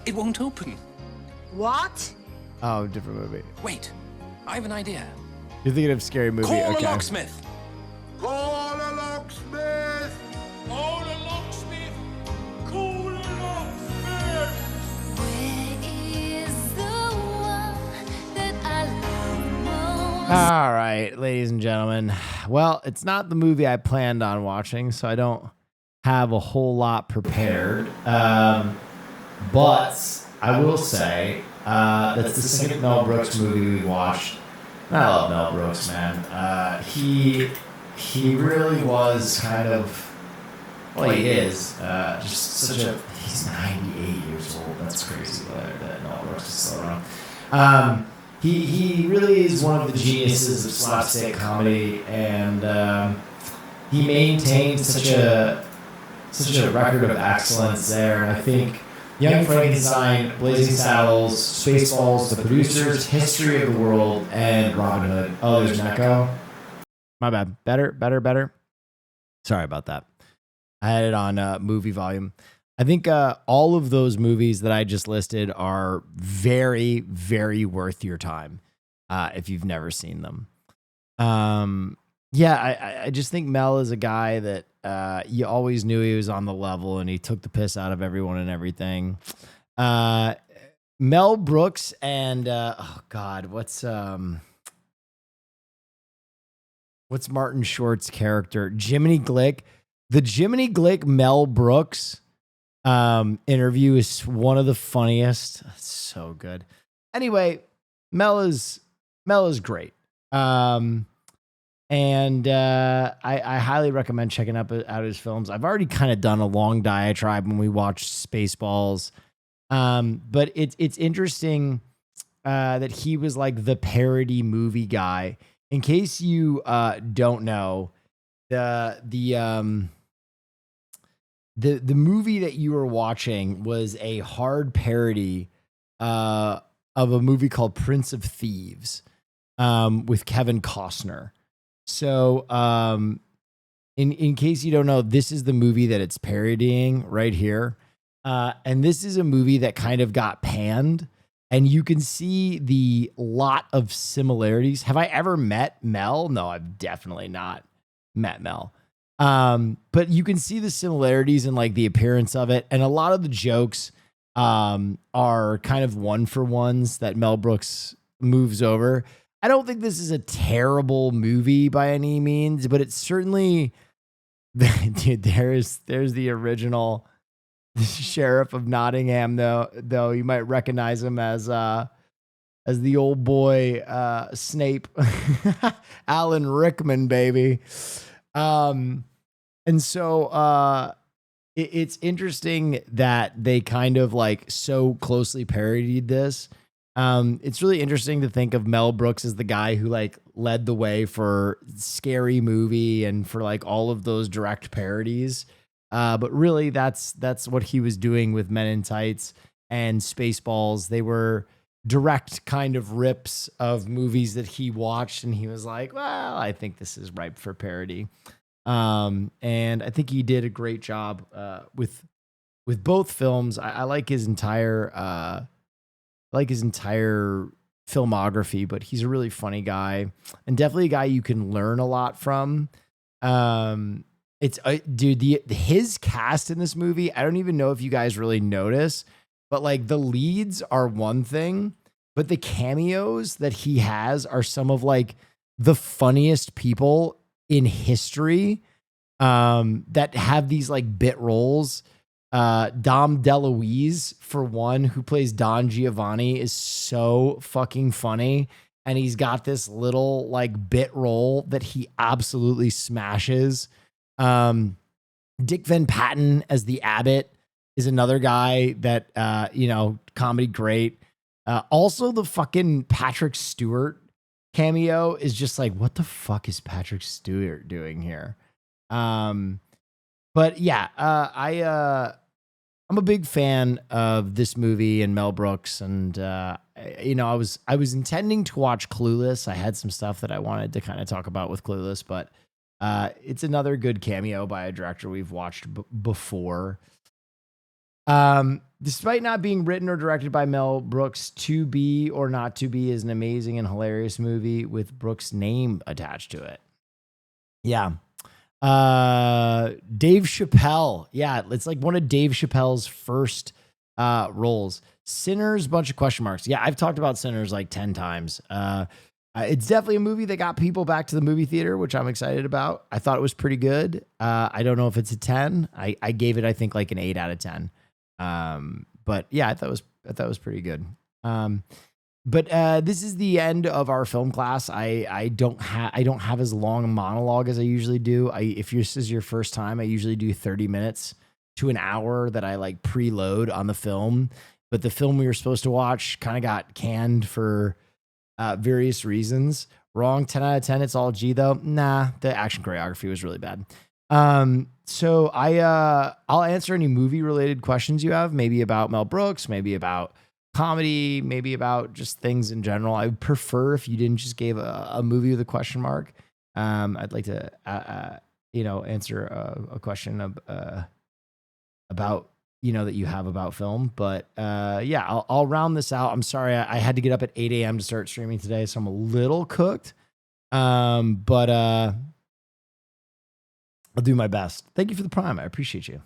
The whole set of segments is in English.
It won't open. What? Oh, different movie. Wait, I have an idea. You're thinking of Scary Movie. Call Okay. a locksmith. Call a locksmith! Call a locksmith. Call a locksmith. Where is the one that I love most? All right, ladies and gentlemen. Well, it's not the movie I planned on watching, so I don't have a whole lot prepared. But I will say that's the second Mel Brooks movie we watched. And I love Mel Brooks, man. He really was kind of, well, he is just such a. He's 98 years old. That's crazy that Mel Brooks is still around. He really is one of the geniuses of slapstick comedy, and he maintained such a record of excellence there. And I think Young Frankenstein, Blazing Saddles, Spaceballs, The Producers, History of the World, and Robin Hood. Oh, there's an echo. My bad. Better. Sorry about that. I had it on movie volume. I think all of those movies that I just listed are very, very worth your time if you've never seen them. Yeah, I just think Mel is a guy that you always knew he was on the level, and he took the piss out of everyone and everything. Mel Brooks and oh God, what's Martin Short's character? Jiminy Glick. The Jiminy Glick Mel Brooks interview is one of the funniest. It's so good. Anyway, Mel is great. And I highly recommend checking out his films. I've already kind of done a long diatribe when we watched Spaceballs. But it's interesting that he was like the parody movie guy. In case you don't know, the movie that you were watching was a hard parody of a movie called Prince of Thieves with Kevin Costner. So in case you don't know, this is the movie that it's parodying right here. And this is a movie that kind of got panned, and you can see the lot of similarities. Have I ever met Mel? No, I've definitely not met Mel. But you can see the similarities in like the appearance of it. And a lot of the jokes are kind of one-for-ones that Mel Brooks moves over. I don't think this is a terrible movie by any means, but it's certainly, dude, there's the original Sheriff of Nottingham, though you might recognize him as the old boy Snape, Alan Rickman, baby. And so it's interesting that they kind of like so closely parodied this. It's really interesting to think of Mel Brooks as the guy who like led the way for Scary Movie and for like all of those direct parodies. But really that's what he was doing with Men in Tights and Spaceballs. They were direct kind of rips of movies that he watched, and he was like, well, I think this is ripe for parody. And I think he did a great job with both films. I like his entire filmography, but he's a really funny guy and definitely a guy you can learn a lot from. It's dude, his cast in this movie, I don't even know if you guys really notice, but like the leads are one thing, but the cameos that he has are some of like the funniest people in history that have these like bit roles. Dom DeLuise, for one, who plays Don Giovanni, is so fucking funny. And he's got this little like bit role that he absolutely smashes. Dick Van Patten as the Abbot is another guy that, comedy great. Also the fucking Patrick Stewart cameo is just like, what the fuck is Patrick Stewart doing here? But yeah, I'm a big fan of this movie and Mel Brooks, and I was intending to watch Clueless. I had some stuff that I wanted to kind of talk about with Clueless, but it's another good cameo by a director we've watched before. Despite not being written or directed by Mel Brooks, To Be or Not to Be is an amazing and hilarious movie with Brooks' name attached to it. Yeah. Dave Chappelle. Yeah, it's like one of Dave Chappelle's first roles. Sinners, bunch of question marks. Yeah, I've talked about Sinners like 10 times. It's definitely a movie that got people back to the movie theater, which I'm excited about. I thought it was pretty good. I don't know if it's a 10. I gave it, I think, like an 8 out of 10. But yeah, I thought it was pretty good. But this is the end of our film class. I don't have as long a monologue as I usually do. If this is your first time, I usually do 30 minutes to an hour that I like preload on the film. But the film we were supposed to watch kind of got canned for various reasons. Wrong. 10 out of 10. It's all G though. Nah, the action choreography was really bad. So I'll answer any movie related questions you have, maybe about Mel Brooks, maybe about comedy, maybe about just things in general. I would prefer if you didn't just give a movie with a question mark. I'd like to, answer a question about, that you have about film, but yeah, I'll round this out. I'm sorry. I had to get up at 8 a.m. to start streaming today, so I'm a little cooked. But I'll do my best. Thank you for the prime. I appreciate you.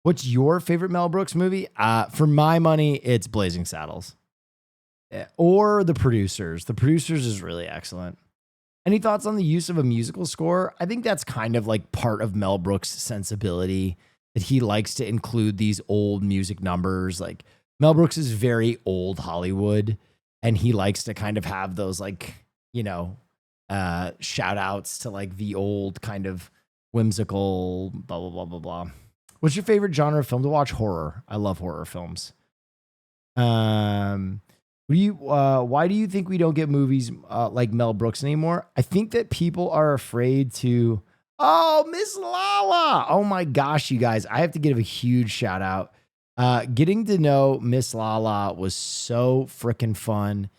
What's your favorite Mel Brooks movie? For my money, it's Blazing Saddles. Or The Producers. The Producers is really excellent. Any thoughts on the use of a musical score? I think that's kind of like part of Mel Brooks' sensibility, that he likes to include these old music numbers. Like Mel Brooks is very old Hollywood, and he likes to kind of have those like, shout outs to like the old kind of whimsical blah, blah, blah, blah, blah. What's your favorite genre of film to watch? Horror. I love horror films. Why do you think we don't get movies like Mel Brooks anymore? I think that people are afraid to. Oh, Miss Lala. Oh my gosh, you guys. I have to give a huge shout out. Getting to know Miss Lala was so freaking fun.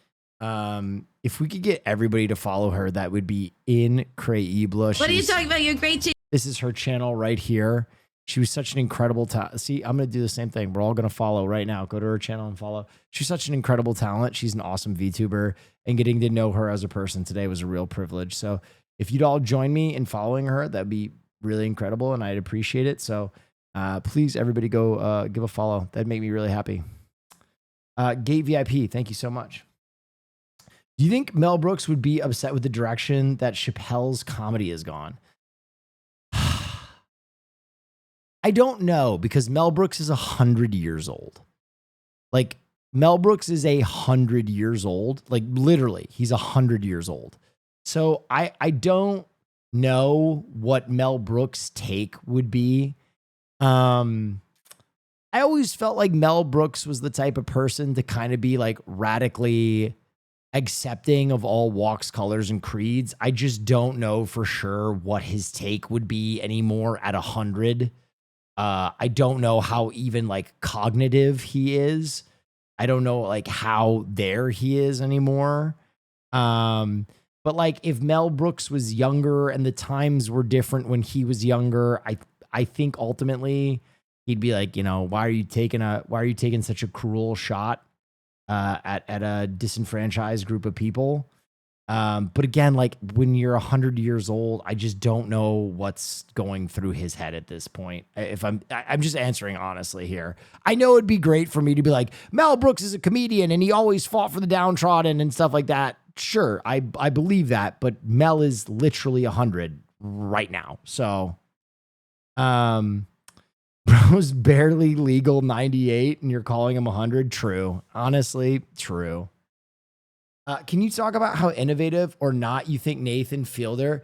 If we could get everybody to follow her, that would be incredible. What are you talking about? You're great. This is her channel right here. She was such an incredible talent. See, I'm going to do the same thing. We're all going to follow right now. Go to her channel and follow. She's such an incredible talent. She's an awesome VTuber, and getting to know her as a person today was a real privilege. So if you'd all join me in following her, that'd be really incredible, and I'd appreciate it. So please, everybody go give a follow. That'd make me really happy. Gate VIP, thank you so much. Do you think Mel Brooks would be upset with the direction that Chappelle's comedy has gone? I don't know, because Mel Brooks is 100 years old. Like, Mel Brooks is 100 years old. Like, literally, he's 100 years old. So I don't know what Mel Brooks' take would be. I always felt like Mel Brooks was the type of person to kind of be like radically accepting of all walks, colors, and creeds. I just don't know for sure what his take would be anymore at 100. I don't know how even like cognitive he is. I don't know like how there he is anymore. But like if Mel Brooks was younger and the times were different when he was younger, I think ultimately he'd be like, why are you taking such a cruel shot at a disenfranchised group of people? But again, like when you're 100 years old, I just don't know what's going through his head at this point. I'm just answering honestly here. I know it'd be great for me to be like, Mel Brooks is a comedian and he always fought for the downtrodden and stuff like that. Sure, I believe that, but Mel is literally 100 right now. So, bro's barely legal 98 and you're calling him 100. True. Honestly, true. Can you talk about how innovative or not you think Nathan Fielder?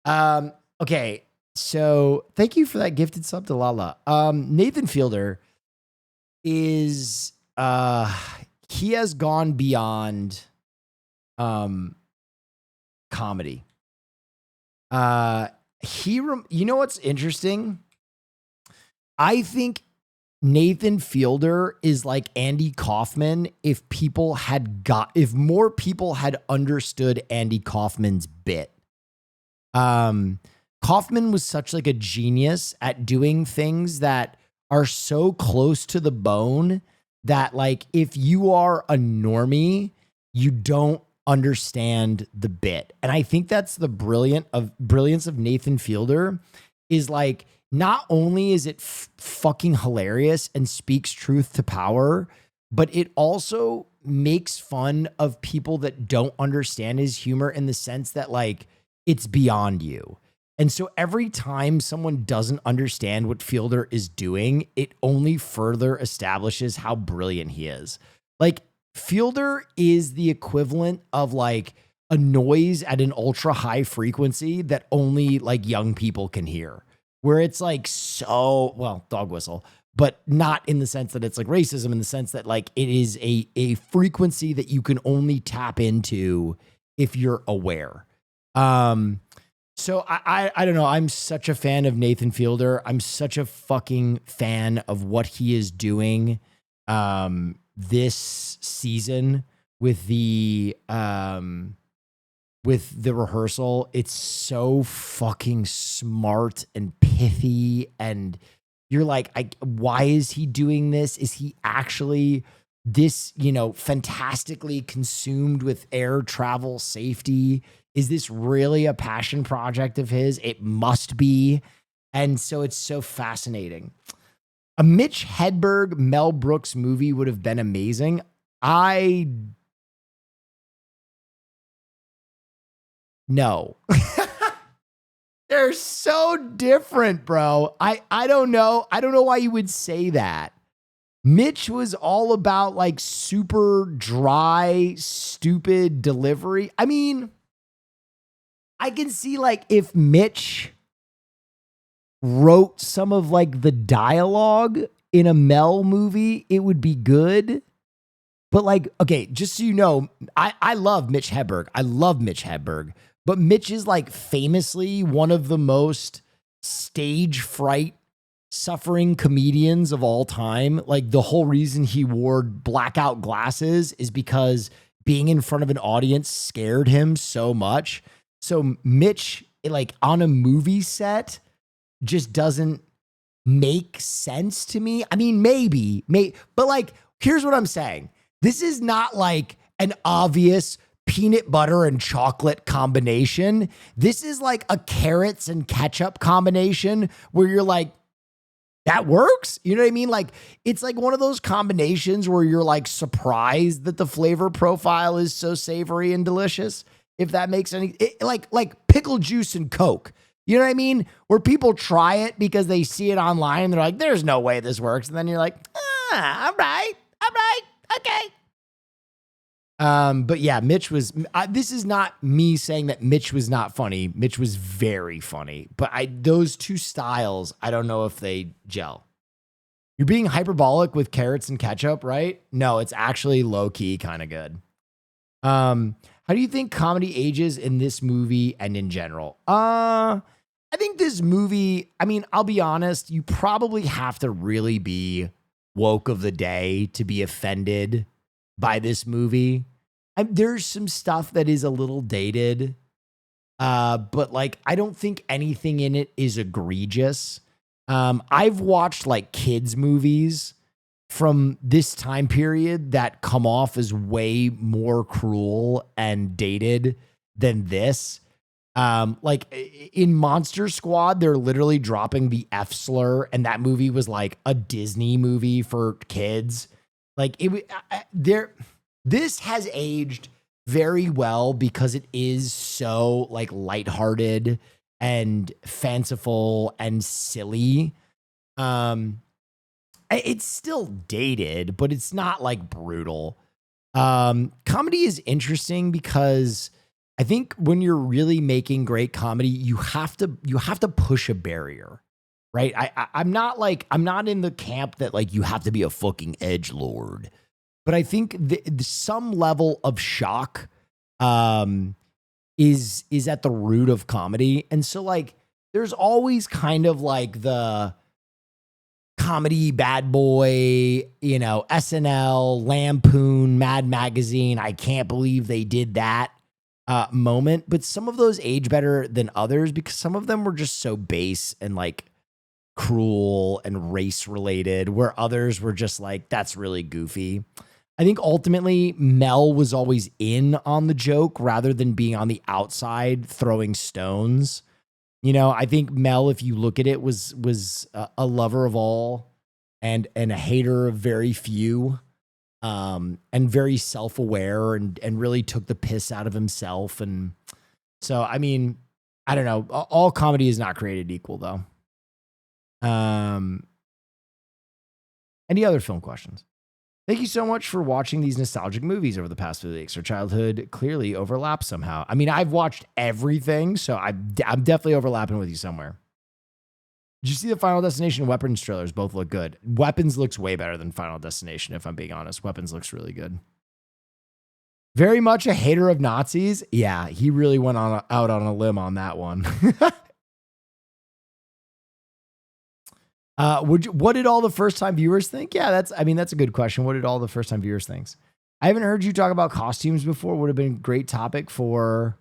Okay, so thank you for that gifted sub to Lala. Nathan Fielder is he has gone beyond comedy. You know what's interesting? I think Nathan Fielder is like Andy Kaufman if more people had understood Andy Kaufman's bit. Kaufman was such like a genius at doing things that are so close to the bone that like if you are a normie, you don't understand the bit. And I think that's the brilliance of Nathan Fielder is like, not only is it fucking hilarious and speaks truth to power, but it also makes fun of people that don't understand his humor in the sense that like it's beyond you. And so every time someone doesn't understand what Fielder is doing, it only further establishes how brilliant he is. Like Fielder is the equivalent of like a noise at an ultra high frequency that only like young people can hear. Where it's like so, well, dog whistle, but not in the sense that it's like racism, in the sense that like it is a frequency that you can only tap into if you're aware. So I don't know. I'm such a fan of Nathan Fielder. I'm such a fucking fan of what he is doing this season with the rehearsal. It's so fucking smart and pithy. And you're like, why is he doing this? Is he actually this, fantastically consumed with air travel safety? Is this really a passion project of his? It must be. And so it's so fascinating. A Mitch Hedberg, Mel Brooks movie would have been amazing. No. They're so different, bro. I don't know. I don't know why you would say that. Mitch was all about like super dry, stupid delivery. I mean, I can see like if Mitch wrote some of like the dialogue in a Mel movie, it would be good. But like, okay, just so you know, I love Mitch Hedberg. I love Mitch Hedberg. But Mitch is like famously one of the most stage fright suffering comedians of all time. Like the whole reason he wore blackout glasses is because being in front of an audience scared him so much. So Mitch, like on a movie set, just doesn't make sense to me. I mean, maybe, but like, here's what I'm saying. This is not like an obvious peanut butter and chocolate combination. This is like a carrots and ketchup combination where you're like, that works. You know what I mean? Like, it's like one of those combinations where you're like surprised that the flavor profile is so savory and delicious. If that makes any, like pickle juice and Coke. You know what I mean? Where people try it because they see it online and they're like, there's no way this works. And then you're like, all right, okay. But yeah, Mitch was, this is not me saying that Mitch was not funny. Mitch was very funny, but those two styles, I don't know if they gel. You're being hyperbolic with carrots and ketchup, right? No, it's actually low key kind of good. How do you think comedy ages in this movie and in general? I think this movie, I mean, I'll be honest, you probably have to really be woke of the day to be offended by this movie. There's some stuff that is a little dated, but like, I don't think anything in it is egregious. I've watched like kids movies from this time period that come off as way more cruel and dated than this. Like in Monster Squad, they're literally dropping the F slur, and that movie was like a Disney movie for kids. Like this has aged very well because it is so like lighthearted and fanciful and silly. It's still dated, but it's not like brutal. Comedy is interesting because I think when you're really making great comedy, you have to push a barrier, right? I'm not in the camp that like you have to be a fucking edgelord, but I think some level of shock is at the root of comedy. And so like there's always kind of like the comedy bad boy, SNL, Lampoon, Mad Magazine, I can't believe they did that moment. But some of those age better than others because some of them were just so base and like cruel and race related, where others were just like, that's really goofy. I think ultimately Mel was always in on the joke rather than being on the outside throwing stones. You know, I think Mel, if you look at it, was a lover of all and a hater of very few, and very self-aware and really took the piss out of himself. And so, I mean, I don't know. All comedy is not created equal, though. Any other film questions? Thank you so much for watching these nostalgic movies over the past few weeks. Our childhood clearly overlaps somehow. I mean, I've watched everything, so I'm definitely overlapping with you somewhere. Did you see the Final Destination and Weapons trailers? Both look good. Weapons looks way better than Final Destination, if I'm being honest. Weapons looks really good. Very much a hater of Nazis. Yeah, he really went out on a limb on that one. What did all the first-time viewers think? Yeah, that's a good question. What did all the first-time viewers think? I haven't heard you talk about costumes before. Would have been a great topic for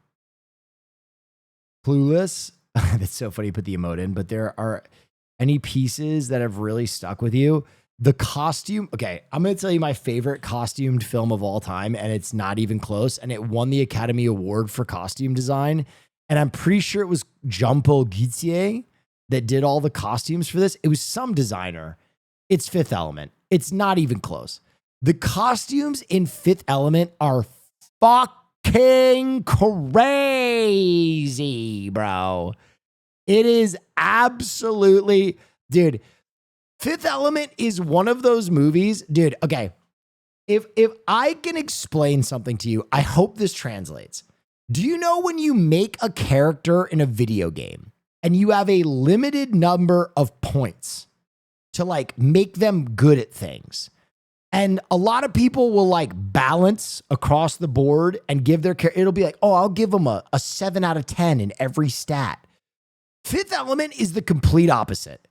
Clueless. That's so funny you put the emote in, but there are any pieces that have really stuck with you. The costume. Okay, I'm going to tell you my favorite costumed film of all time, and it's not even close, and it won the Academy Award for costume design, and I'm pretty sure it was Jean-Paul Gaultier that did all the costumes for this. It was some designer. It's Fifth Element. It's not even close. The costumes in Fifth Element are fucking crazy, bro. It is absolutely, dude. Fifth Element is one of those movies, dude. Okay. If I can explain something to you, I hope this translates. Do you know when you make a character in a video game and you have a limited number of points to like make them good at things? And a lot of people will like balance across the board and give their character, it'll be like, oh, I'll give them a 7 out of 10 in every stat. Fifth Element is the complete opposite.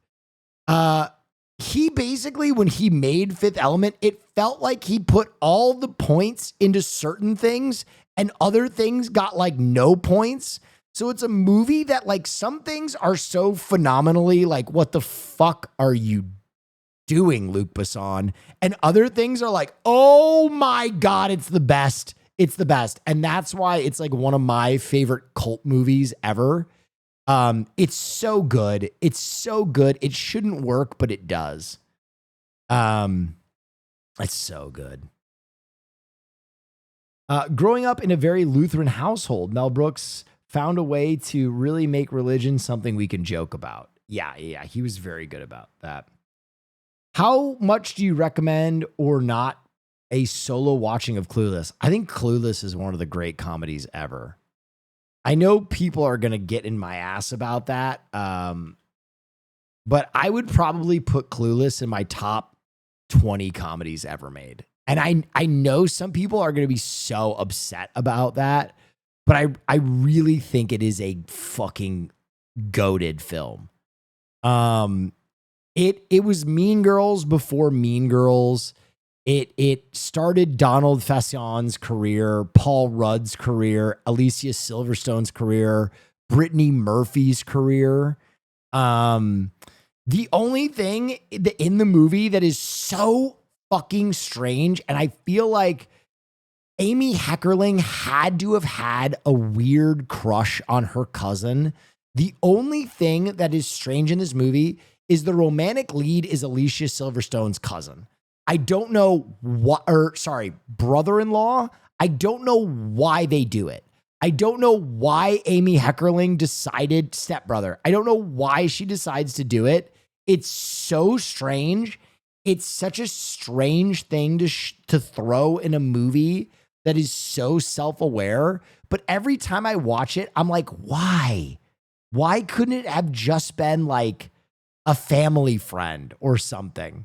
He basically, when he made Fifth Element, it felt like he put all the points into certain things and other things got like no points. So it's a movie that like some things are so phenomenally like, what the fuck are you doing, Luc Besson? And other things are like, oh my God, it's the best. It's the best. And that's why it's like one of my favorite cult movies ever. It's so good. It's so good. It shouldn't work, but it does. It's so good. Growing up in a very Lutheran household, Mel Brooks found a way to really make religion something we can joke about. Yeah, he was very good about that. How much do you recommend or not a solo watching of Clueless? I think Clueless is one of the great comedies ever. I know people are going to get in my ass about that, but I would probably put Clueless in my top 20 comedies ever made. And I know some people are going to be so upset about that, but I really think it is a fucking goated film. It was Mean Girls before Mean Girls. It started Donald Faison's career, Paul Rudd's career, Alicia Silverstone's career, Brittany Murphy's career. The only thing in the movie that is so fucking strange, and I feel like Amy Heckerling had to have had a weird crush on her cousin. The only thing that is strange in this movie is the romantic lead is Alicia Silverstone's cousin. I don't know brother-in-law. I don't know why they do it. I don't know why Amy Heckerling decided, stepbrother. I don't know why she decides to do it. It's so strange. It's such a strange thing to throw in a movie that is so self-aware. But every time I watch it, I'm like, why? Why couldn't it have just been like a family friend or something?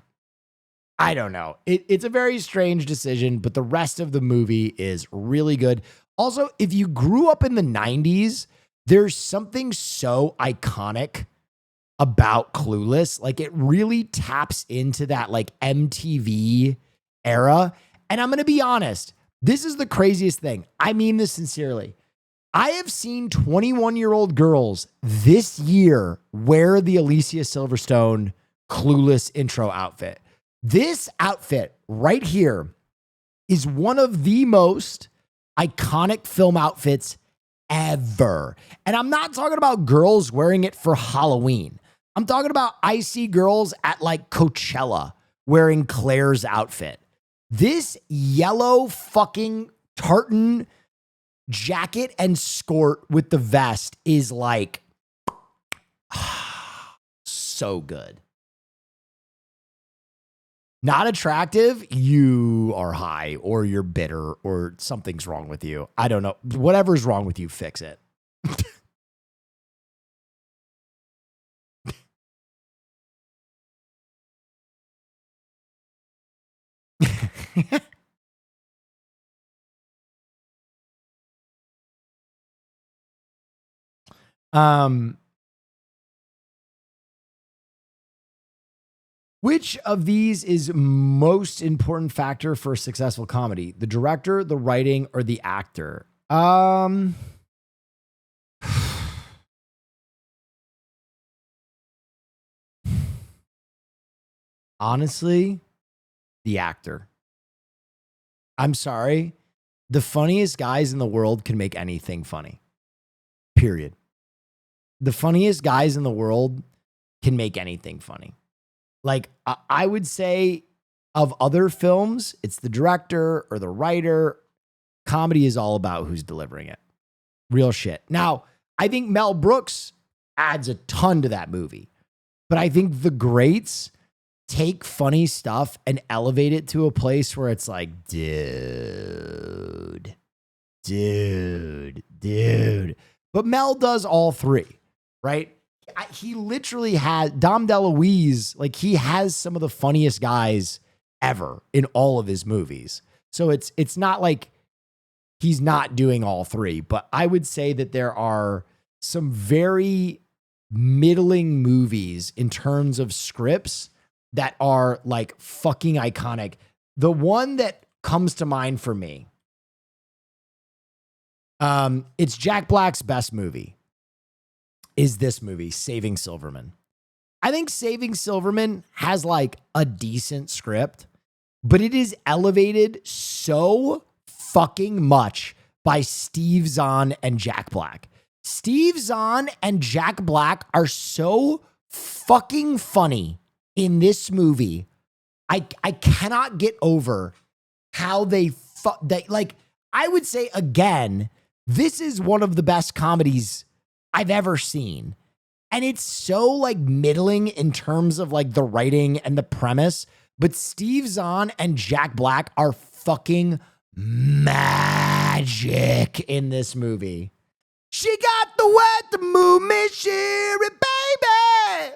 I don't know. It's a very strange decision, but the rest of the movie is really good. Also, if you grew up in the 90s, there's something so iconic about Clueless. Like it really taps into that like MTV era. And I'm going to be honest, this is the craziest thing. I mean this sincerely. I have seen 21-year-old girls this year wear the Alicia Silverstone Clueless intro outfit. This outfit right here is one of the most iconic film outfits ever. And I'm not talking about girls wearing it for Halloween. I'm talking about I see girls at like Coachella wearing Claire's outfit. This yellow fucking tartan jacket and skirt with the vest is like so good. Not attractive, you are high or you're bitter or something's wrong with you. I don't know. Whatever's wrong with you, fix it. Which of these is most important factor for a successful comedy? The director, the writing, or the actor? Honestly, the actor. I'm sorry. The funniest guys in the world can make anything funny. Period. The funniest guys in the world can make anything funny. Like, I would say of other films, it's the director or the writer. Comedy is all about who's delivering it. Real shit. Now, I think Mel Brooks adds a ton to that movie. But I think the greats take funny stuff and elevate it to a place where it's like, dude. But Mel does all three, right? He literally has Dom DeLuise, like he has some of the funniest guys ever in all of his movies. So it's not like he's not doing all three, but I would say that there are some very middling movies in terms of scripts that are like fucking iconic. The one that comes to mind for me, it's Jack Black's best movie. Is this movie, Saving Silverman. I think Saving Silverman has like a decent script, but it is elevated so fucking much by Steve Zahn and Jack Black. Steve Zahn and Jack Black are so fucking funny in this movie. I cannot get over how they like, I would say again, this is one of the best comedies I've ever seen. And it's so like middling in terms of like the writing and the premise, but Steve Zahn and Jack Black are fucking magic in this movie. She got the wet to move me, Sherry, baby.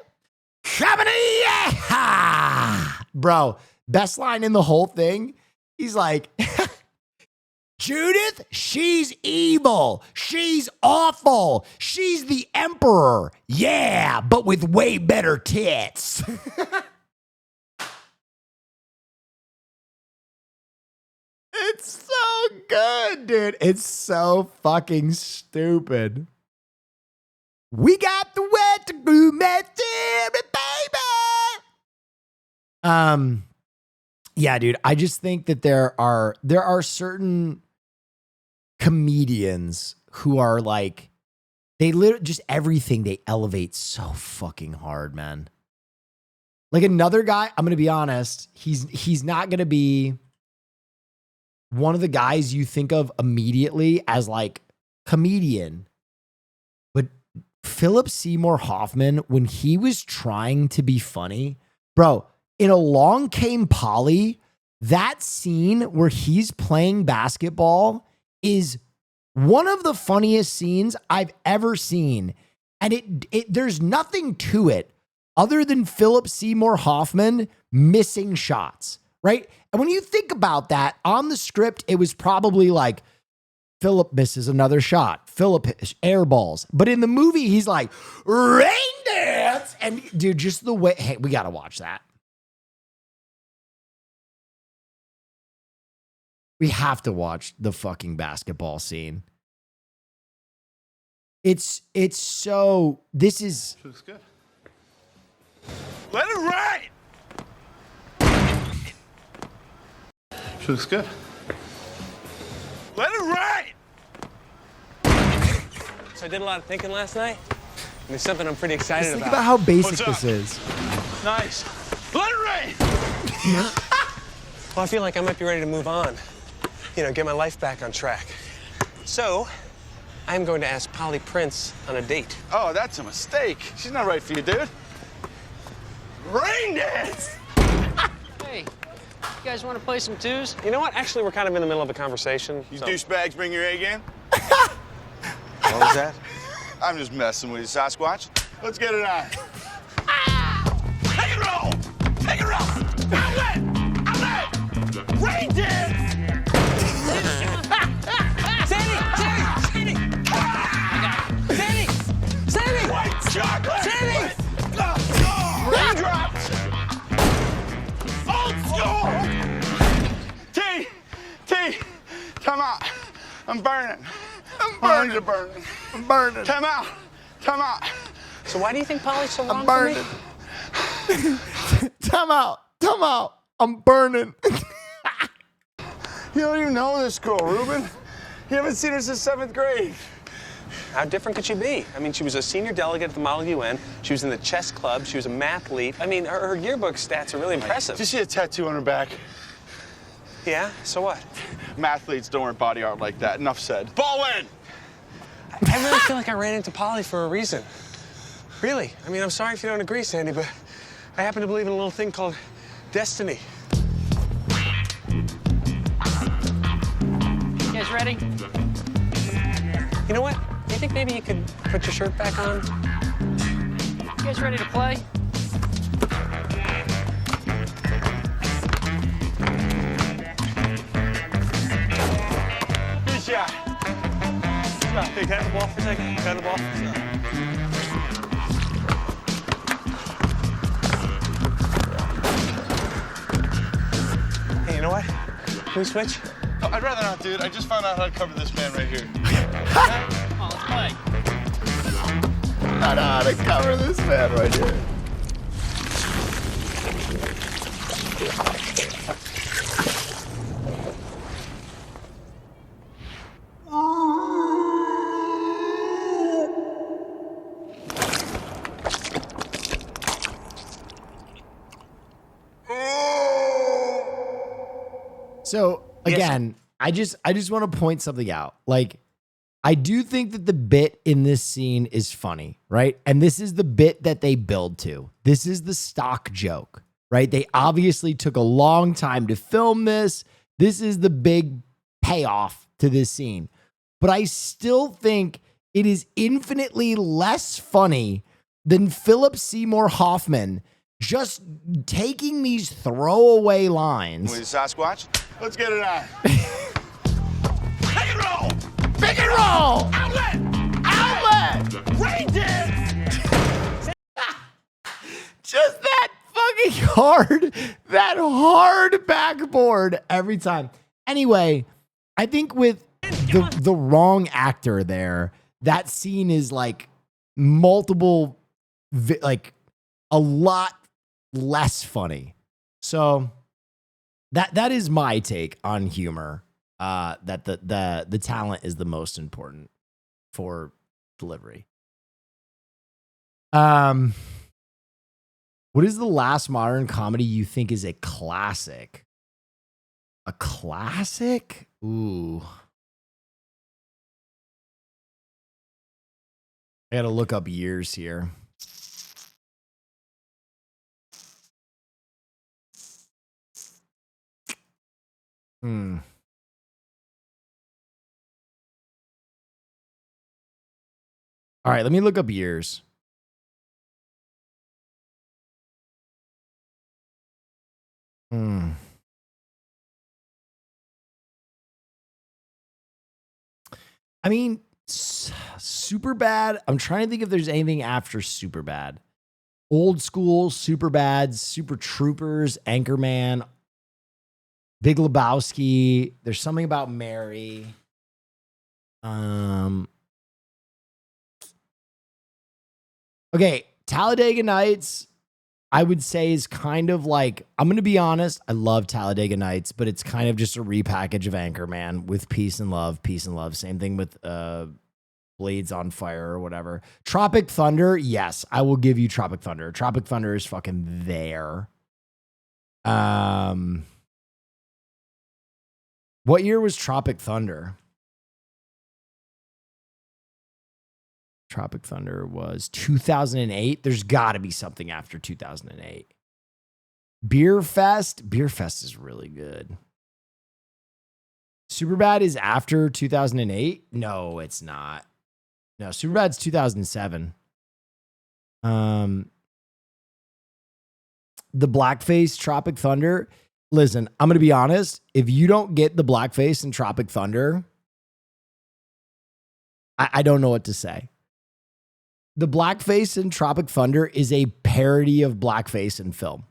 Yeah. Bro, best line in the whole thing. He's like, Judith, she's evil. She's awful. She's the emperor. Yeah, but with way better tits. It's so good, dude. It's so fucking stupid. We got the wet to glue baby. Yeah, dude. I just think that there are certain comedians who are like, they literally just everything they elevate so fucking hard, man. Like another guy, I'm going to be honest, he's not going to be one of the guys you think of immediately as like comedian. But Philip Seymour Hoffman, when he was trying to be funny, bro, in Along Came Polly, that scene where he's playing basketball is one of the funniest scenes I've ever seen. And there's nothing to it other than Philip Seymour Hoffman missing shots, right? And when you think about that on the script, it was probably like, Philip misses another shot. Philip airballs. But in the movie, he's like, rain dance. And dude, just the way, hey, we got to watch that. We have to watch the fucking basketball scene. It's so, this is, Looks good. Let it rain! She looks good. Let it rain! So I did a lot of thinking last night. And there's something I'm pretty excited think about. about how basic What's this is. Nice. Let it rain! Well, I feel like I might be ready to move on. You know, get my life back on track. So, I'm going to ask Polly Prince on a date. Oh, that's a mistake. She's not right for you, dude. Rain dance! Hey, you guys want to play some twos? You know what? Actually, we're kind of in the middle of a conversation. You so- douchebags bring your A game? What was that? I'm just messing with you, Sasquatch. Let's get it on. Take it roll! Take it roll! Outlet! Outlet! Rain dance! Sandy! White chocolate! Sandy! Raindrops! Old school! T! Time out. I'm burning. I'm burning. I'm burning. Time out. So why do you think Polly's so wrong I'm for me? burning. Time out. I'm burning. You don't even know this girl, Ruben. You haven't seen her since 7th grade. How different could she be? I mean, she was a senior delegate at the Model UN. She was in the chess club. She was a mathlete. I mean, her yearbook stats are really impressive. Did you see a tattoo on her back? Yeah, so what? Mathletes don't wear body art like that. Enough said. Ball in! I really feel like I ran into Polly for a reason. Really. I mean, I'm sorry if you don't agree, Sandy, but I happen to believe in a little thing called destiny. You guys ready? You know what? Do you think maybe you could put your shirt back on? You guys ready to play? Good shot. Hey, can I have the ball for a second? Can I have the ball? Hey, you know what? Can we switch? Oh, I'd rather not, dude. I just found out how to cover this man right here. Come on, let's play. I know how to cover this man right here. So again, I just want to point something out. Like, I do think that the bit in this scene is funny, right? And this is the bit that they build to. This is the stock joke, right? They obviously took a long time to film this. This is the big payoff to this scene. But I still think it is infinitely less funny than Philip Seymour Hoffman just taking these throwaway lines. With Sasquatch? Let's get it on. Pick and roll! Outlet! Rain dance! Just that hard backboard every time. Anyway, I think with the wrong actor there, that scene is like like a lot less funny. So that is my take on humor. That the talent is the most important for delivery. What is the last modern comedy you think is a classic? A classic? Ooh. I gotta look up years here. All right, let me look up years. I mean, super bad. I'm trying to think if there's anything after super bad. Old school, super bad, super troopers, Anchorman, Big Lebowski. There's something about Mary. Okay, Talladega Nights, I would say is kind of like, I'm going to be honest, I love Talladega Nights, but it's kind of just a repackage of Anchorman with peace and love, peace and love. Same thing with Blades on Fire or whatever. Tropic Thunder, yes, I will give you Tropic Thunder. Tropic Thunder is fucking there. What year was Tropic Thunder? Tropic Thunder was 2008. There's got to be something after 2008. Beer Fest is really good. Superbad is after 2008? No, it's not. No, Superbad's 2007. The blackface Tropic Thunder. Listen, I'm going to be honest. If you don't get the blackface in Tropic Thunder, I don't know what to say. The blackface in Tropic Thunder is a parody of blackface in film.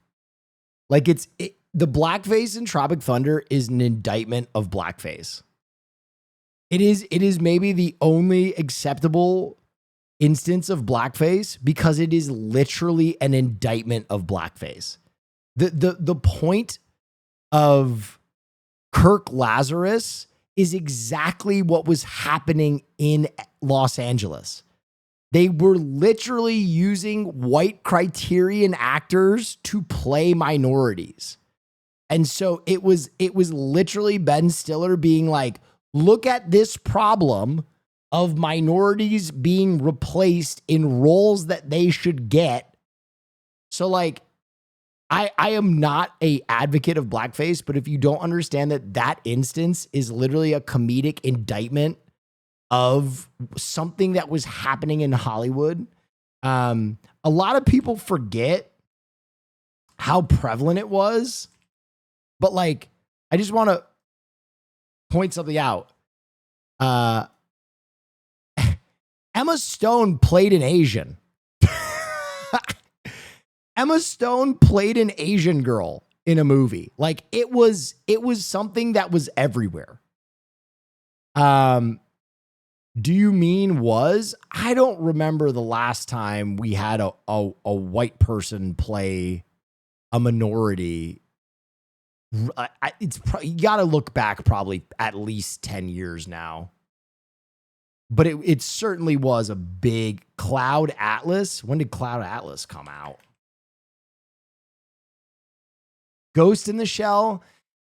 Like the blackface in Tropic Thunder is an indictment of blackface. It is maybe the only acceptable instance of blackface because it is literally an indictment of blackface. The point of Kirk Lazarus is exactly what was happening in Los Angeles. They were literally using white Criterion actors to play minorities. And so it was literally Ben Stiller being like, look at this problem of minorities being replaced in roles that they should get. So like, I am not an advocate of blackface, but if you don't understand that instance is literally a comedic indictment of something that was happening in Hollywood, a lot of people forget how prevalent it was. But like, I just want to point something out. Emma Stone played an Asian. Emma Stone played an Asian girl in a movie. Like it was something that was everywhere. Do you mean was? I don't remember the last time we had a white person play a minority. You got to look back probably at least 10 years now. But it certainly was a big Cloud Atlas. When did Cloud Atlas come out? Ghost in the Shell.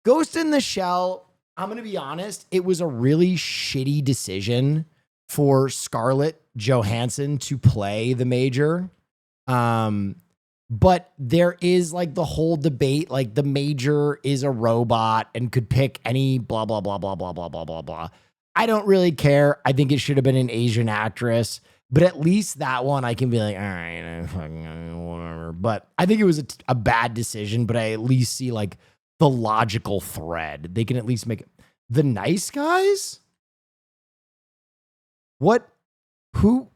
Ghost in the Shell, I'm going to be honest, it was a really shitty decision for Scarlett Johansson to play the Major. But there is like the whole debate, like the Major is a robot and could pick any blah, blah, blah, blah, blah, blah, blah, blah, blah. I don't really care. I think it should have been an Asian actress, but at least that one I can be like, all right, whatever. But I think it was a bad decision, but I at least see like the logical thread. They can at least make it. The Nice Guys? What? Who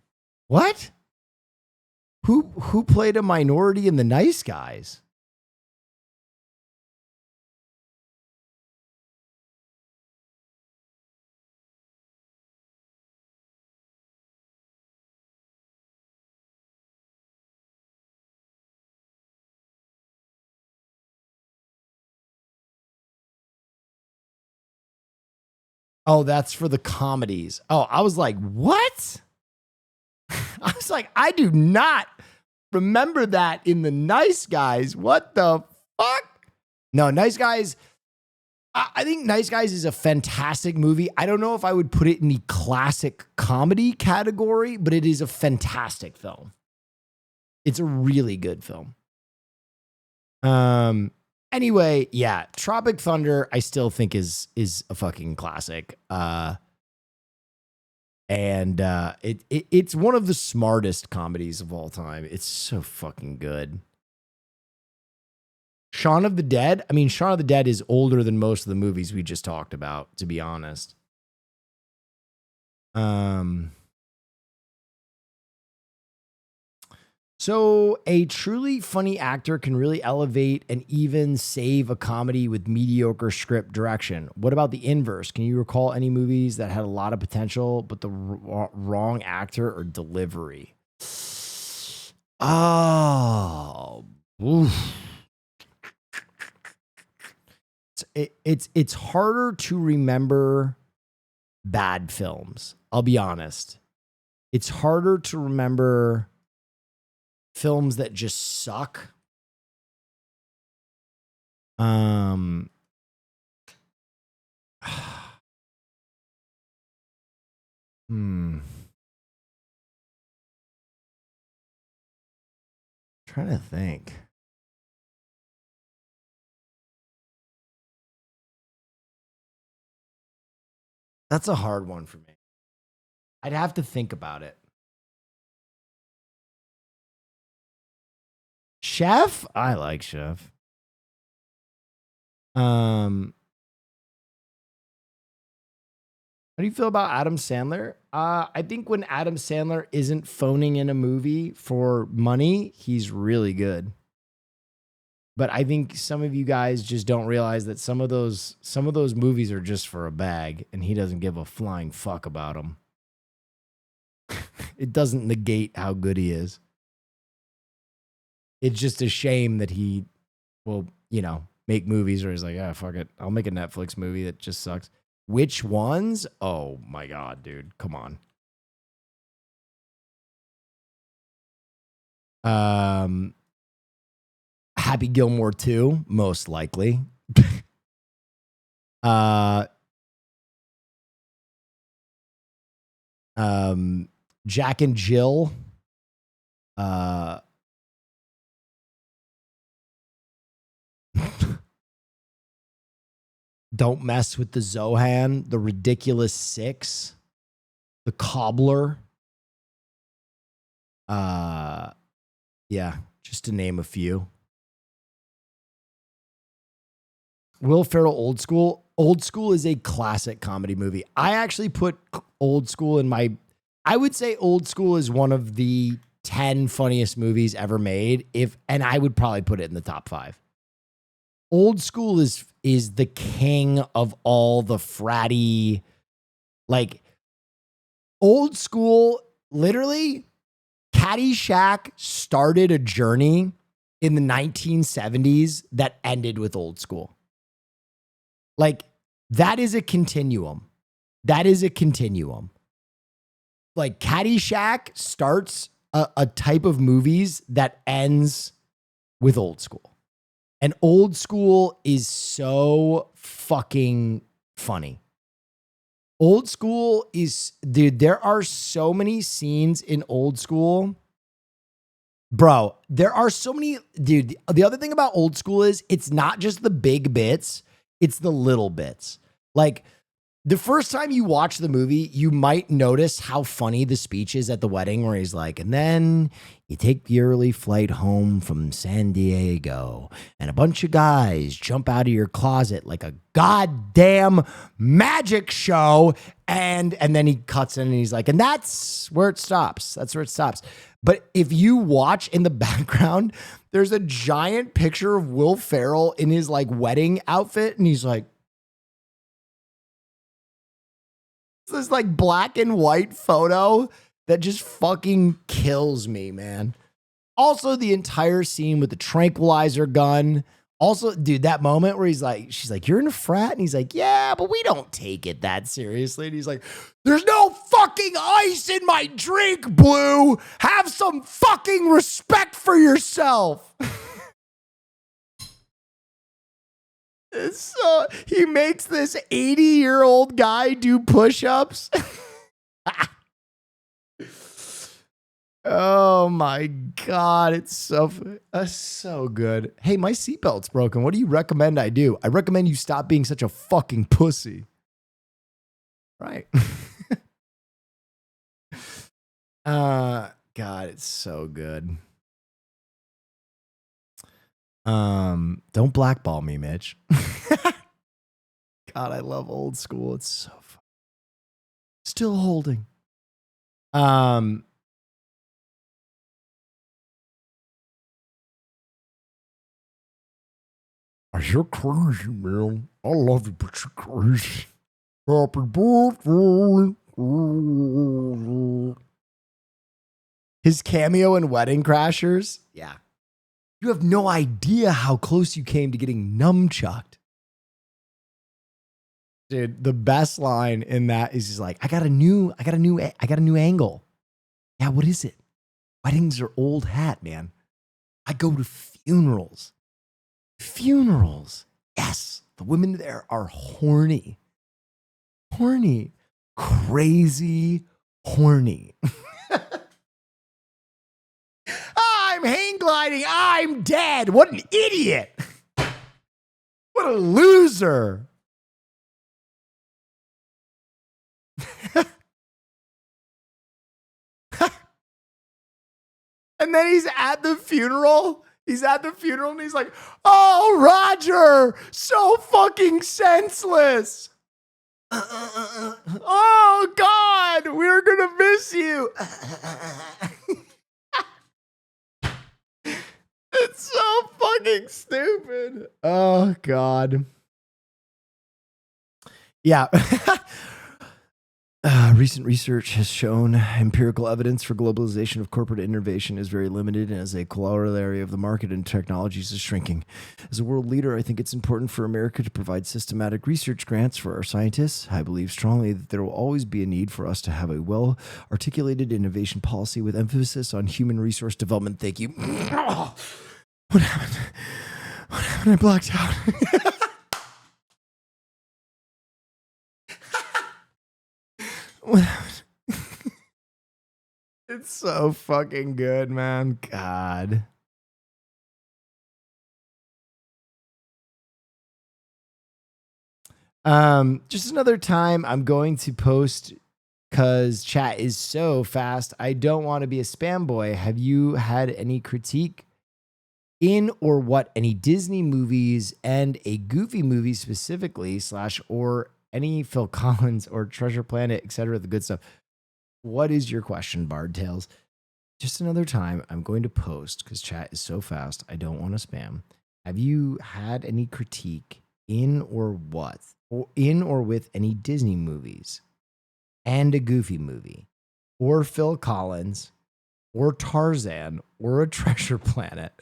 played a minority in The Nice Guys? Oh, that's for the comedies. Oh, I was like, what? I was like, I do not remember that in The Nice Guys. What the fuck? No, Nice Guys. I think Nice Guys is a fantastic movie. I don't know if I would put it in the classic comedy category, but it is a fantastic film. It's a really good film. Anyway, yeah, Tropic Thunder I still think is a fucking classic. It's one of the smartest comedies of all time. It's so fucking good. Shaun of the Dead? I mean, Shaun of the Dead is older than most of the movies we just talked about, to be honest. So a truly funny actor can really elevate and even save a comedy with mediocre script direction. What about the inverse? Can you recall any movies that had a lot of potential, but the wrong actor or delivery? Oh, oof. It's harder to remember bad films. I'll be honest. It's harder to remember films that just suck. Trying to think. That's a hard one for me. I'd have to think about it. Chef? I like Chef. How do you feel about Adam Sandler? I think when Adam Sandler isn't phoning in a movie for money, he's really good. But I think some of you guys just don't realize that some of those movies are just for a bag, and he doesn't give a flying fuck about them. It doesn't negate how good he is. It's just a shame that he will, make movies where he's like, ah, fuck it. I'll make a Netflix movie that just sucks. Which ones? Oh my God, dude. Come on. Happy Gilmore 2, most likely. Jack and Jill. Don't Mess with the Zohan, The Ridiculous Six, The Cobbler. Yeah, just to name a few. Will Ferrell, Old School. Old School is a classic comedy movie. I actually put Old School in my... I would say Old School is one of the 10 funniest movies ever made. And I would probably put it in the top 5. Old School is the king of all the fratty, like, Old School, literally, Caddyshack started a journey in the 1970s that ended with Old School. Like, that is a continuum. Like, Caddyshack starts a type of movies that ends with Old School. And Old School is so fucking funny. Old School is, dude, there are so many scenes in Old School. Bro, there are so many, dude. The other thing about Old School is it's not just the big bits, it's the little bits. Like, the first time you watch the movie, you might notice how funny the speech is at the wedding where he's like, and then you take the early flight home from San Diego and a bunch of guys jump out of your closet like a goddamn magic show. And then he cuts in and he's like, and that's where it stops. But if you watch in the background, there's a giant picture of Will Ferrell in his like wedding outfit. And he's like, this like black and white photo that just fucking kills me, man. Also, the entire scene with the tranquilizer gun. Also, dude, that moment where she's like, you're in a frat? And he's like, yeah, but we don't take it that seriously. And he's like, there's no fucking ice in my drink, Blue. Have some fucking respect for yourself. So he makes this 80-year-old guy do push-ups. Oh my God, it's so good. Hey, my seatbelt's broken. What do you recommend I do? I recommend you stop being such a fucking pussy. Right. God, it's so good. Don't blackball me, Mitch. God, I love Old School. It's so fun. Still holding. Are you crazy, man? I love you, but you're crazy. Happy birthday. His cameo in Wedding Crashers. Yeah. You have no idea how close you came to getting nunchucked. Dude, the best line in that is he's like, I got a new angle. Yeah, what is it? Weddings are old hat, man. I go to funerals. Funerals. Yes. The women there are horny. Horny. Crazy horny. I'm hang gliding. I'm dead. What an idiot. What a loser. And then he's at the funeral. He's at the funeral and he's like, oh, Roger, so fucking senseless. Oh, God, we're going to miss you. It's so fucking stupid. Oh, God. Yeah. Recent research has shown empirical evidence for globalization of corporate innovation is very limited, and as a corollary of the market and technologies is shrinking. As a world leader, I think it's important for America to provide systematic research grants for our scientists. I believe strongly that there will always be a need for us to have a well-articulated innovation policy with emphasis on human resource development. Thank you. What happened? What happened? I blacked out. It's so fucking good, man. God. Just another time I'm going to post because chat is so fast. I don't want to be a spam boy. Have you had any critique in or what any Disney movies and a Goofy movie specifically / or any Phil Collins or Treasure Planet, etc., the good stuff? What is your question, Bard Tales? Just another time I'm going to post because chat is so fast. I don't want to spam. Have you had any critique in or what? Or in or with any Disney movies and a Goofy movie or Phil Collins or Tarzan or a Treasure Planet?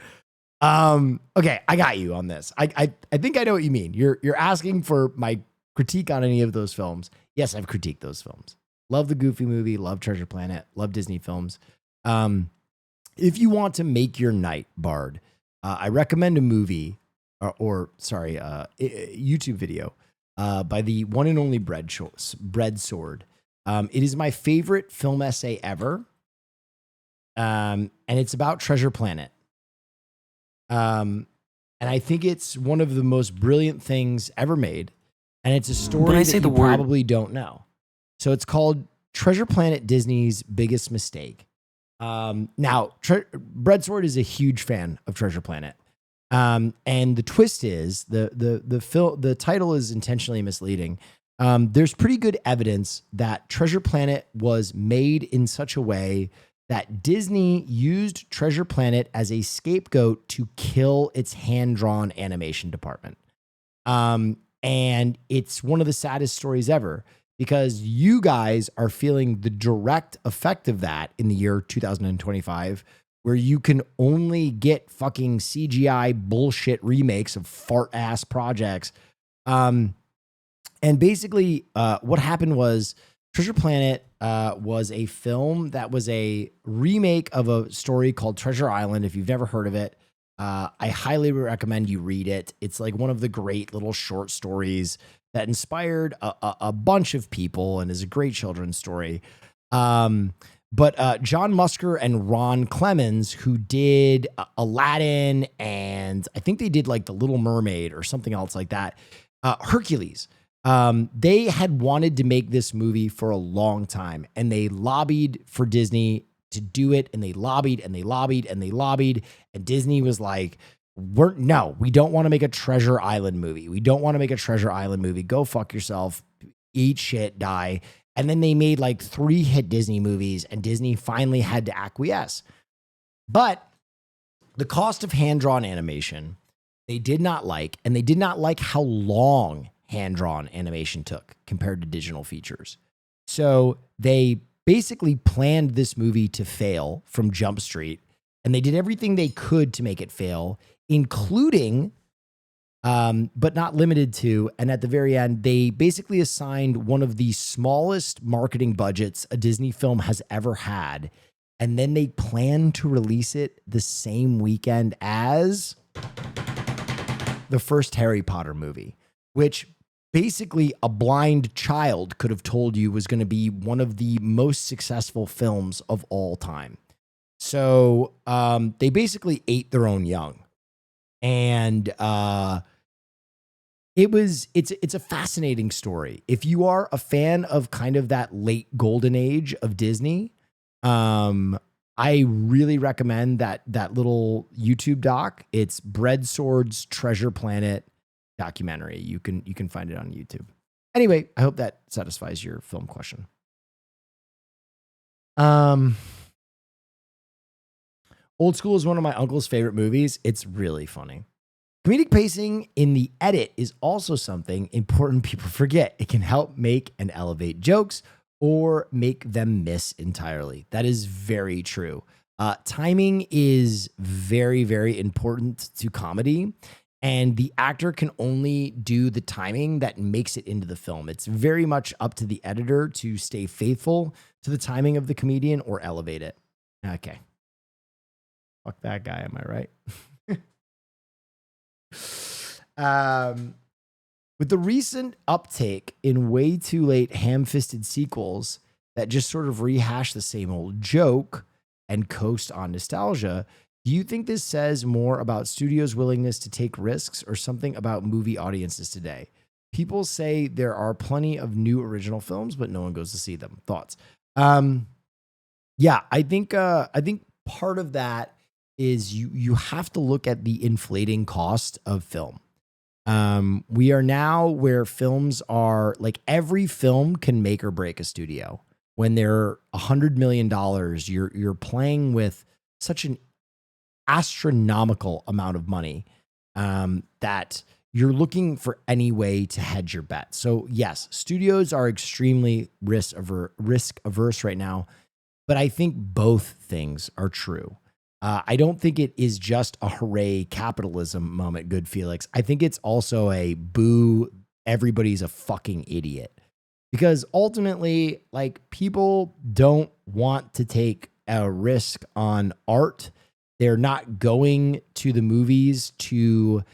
Okay, I got you on this. I think I know what you mean. You're asking for my critique on any of those films. Yes, I've critiqued those films. Love the Goofy movie, love Treasure Planet, love Disney films. If you want to make your night, Bard, I recommend a movie YouTube video by the one and only Bread Sword. It is my favorite film essay ever. And it's about Treasure Planet. And I think it's one of the most brilliant things ever made. And it's a story that you probably don't know. So it's called Treasure Planet, Disney's Biggest Mistake. Now, Breadsword is a huge fan of Treasure Planet. And the twist is, the title is intentionally misleading. There's pretty good evidence that Treasure Planet was made in such a way that Disney used Treasure Planet as a scapegoat to kill its hand-drawn animation department. And it's one of the saddest stories ever because you guys are feeling the direct effect of that in the year 2025, where you can only get fucking CGI bullshit remakes of fart-ass projects. And basically, what happened was Treasure Planet was a film that was a remake of a story called Treasure Island. If you've never heard of it, I highly recommend you read it. It's like one of the great little short stories that inspired a bunch of people and is a great children's story. But John Musker and Ron Clemens, who did Aladdin, and I think they did like The Little Mermaid or something else like that, Hercules. They had wanted to make this movie for a long time, and they lobbied for Disney to do it, and they lobbied and they lobbied and they lobbied, and Disney was like, we don't want to make a Treasure Island movie. We don't want to make a Treasure Island movie. Go fuck yourself, eat shit, die. And then they made like 3 hit Disney movies, and Disney finally had to acquiesce. But the cost of hand-drawn animation, they did not like, and they did not like how long hand-drawn animation took compared to digital features. So they basically planned this movie to fail from Jump Street, and they did everything they could to make it fail, including, but not limited to, and at the very end, they basically assigned one of the smallest marketing budgets a Disney film has ever had, and then they planned to release it the same weekend as the first Harry Potter movie, which basically a blind child could have told you was going to be one of the most successful films of all time. So they basically ate their own young. And it's a fascinating story. If you are a fan of kind of that late golden age of Disney, I really recommend that little YouTube doc. It's Bread Swords Treasure Planet documentary. You can find it on YouTube. Anyway, I hope that satisfies your film question. Old School is one of my uncle's favorite movies. It's really funny. Comedic pacing in the edit is also something important people forget. It can help make and elevate jokes or make them miss entirely. That is very true. Timing is very, very important to comedy, and the actor can only do the timing that makes it into the film. It's very much up to the editor to stay faithful to the timing of the comedian or elevate it. Okay. Fuck that guy, am I right? With the recent uptake in way too late ham-fisted sequels that just sort of rehash the same old joke and coast on nostalgia, do you think this says more about studios' willingness to take risks or something about movie audiences today? People say there are plenty of new original films, but no one goes to see them. Thoughts? Yeah, I think part of that is you have to look at the inflating cost of film. We are now where films are like every film can make or break a studio. When they're $100 million, you're playing with such an astronomical amount of money that you're looking for any way to hedge your bet. So yes, studios are extremely risk averse right now, but I think both things are true. I don't think it is just a hooray capitalism moment, good Felix. I think it's also a boo, everybody's a fucking idiot. Because ultimately, like, people don't want to take a risk on art. They're not going to the movies to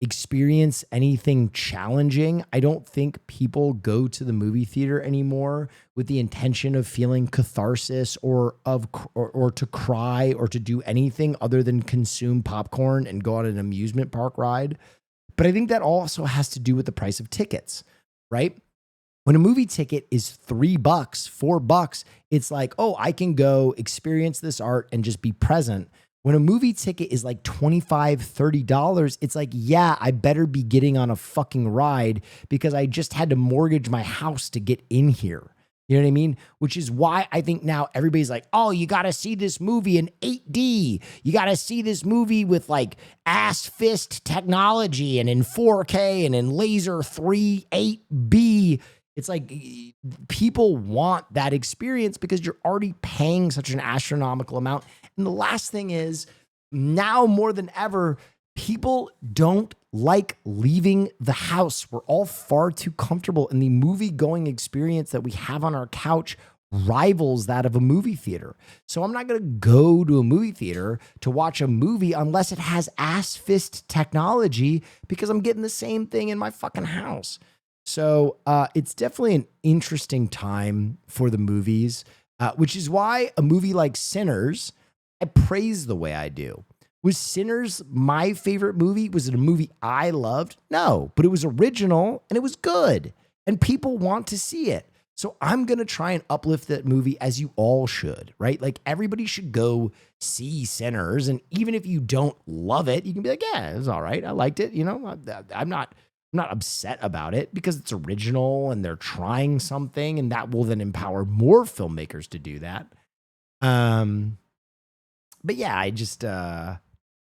experience anything challenging. I don't think people go to the movie theater anymore with the intention of feeling catharsis or to cry or to do anything other than consume popcorn and go on an amusement park ride. But I think that also has to do with the price of tickets, right? When a movie ticket is $3, $4, it's like, oh, I can go experience this art and just be present. When a movie ticket is like $25, $30, it's like, yeah, I better be getting on a fucking ride because I just had to mortgage my house to get in here. You know what I mean? Which is why I think now everybody's like, oh, you got to see this movie in 8D. You got to see this movie with like ass fist technology and in 4K and in laser 8B. It's like people want that experience because you're already paying such an astronomical amount. And the last thing is, now more than ever, people don't like leaving the house. We're all far too comfortable, and the movie-going experience that we have on our couch rivals that of a movie theater. So I'm not going to go to a movie theater to watch a movie unless it has ass fist technology because I'm getting the same thing in my fucking house. So it's definitely an interesting time for the movies, which is why a movie like Sinners, I praise the way I do. Was Sinners my favorite movie? Was it a movie I loved? No, but it was original and it was good and people want to see it. So I'm going to try and uplift that movie as you all should, right? Like everybody should go see Sinners. And even if you don't love it, you can be like, yeah, it was all right. I liked it. You know, I'm not upset about it because it's original and they're trying something, and that will then empower more filmmakers to do that. But yeah, I just, I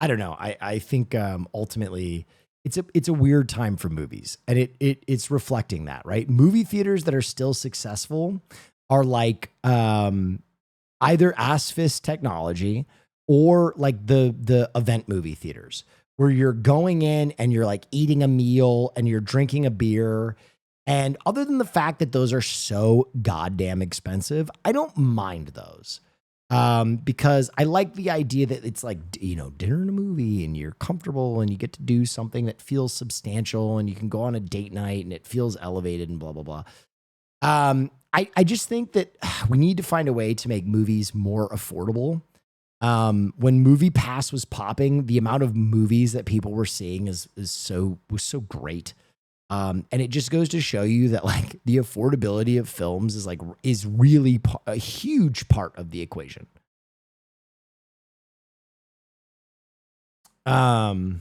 don't know. I think ultimately it's a weird time for movies, and it's reflecting that, right? Movie theaters that are still successful are like either ass fist technology or like the event movie theaters where you're going in and you're like eating a meal and you're drinking a beer. And other than the fact that those are so goddamn expensive, I don't mind those. Because I like the idea that it's like, you know, dinner and a movie and you're comfortable and you get to do something that feels substantial and you can go on a date night and it feels elevated and blah, blah, blah. I just think that we need to find a way to make movies more affordable. When Movie Pass was popping, the amount of movies that people were seeing was so great. And it just goes to show you that like the affordability of films is really a huge part of the equation. You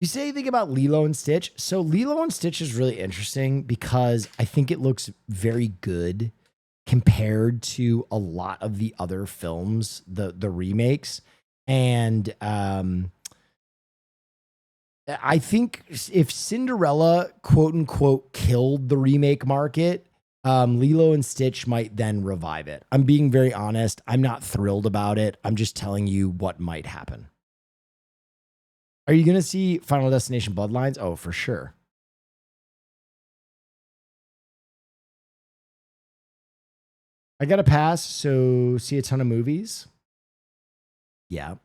say anything about Lilo and Stitch? So Lilo and Stitch is really interesting because I think it looks very good compared to a lot of the other films, the remakes. And I think if Cinderella, quote unquote, killed the remake market, Lilo and Stitch might then revive it. I'm being very honest. I'm not thrilled about it. I'm just telling you what might happen. Are you going to see Final Destination Bloodlines? Oh, for sure. I got a pass, so see a ton of movies. Yeah.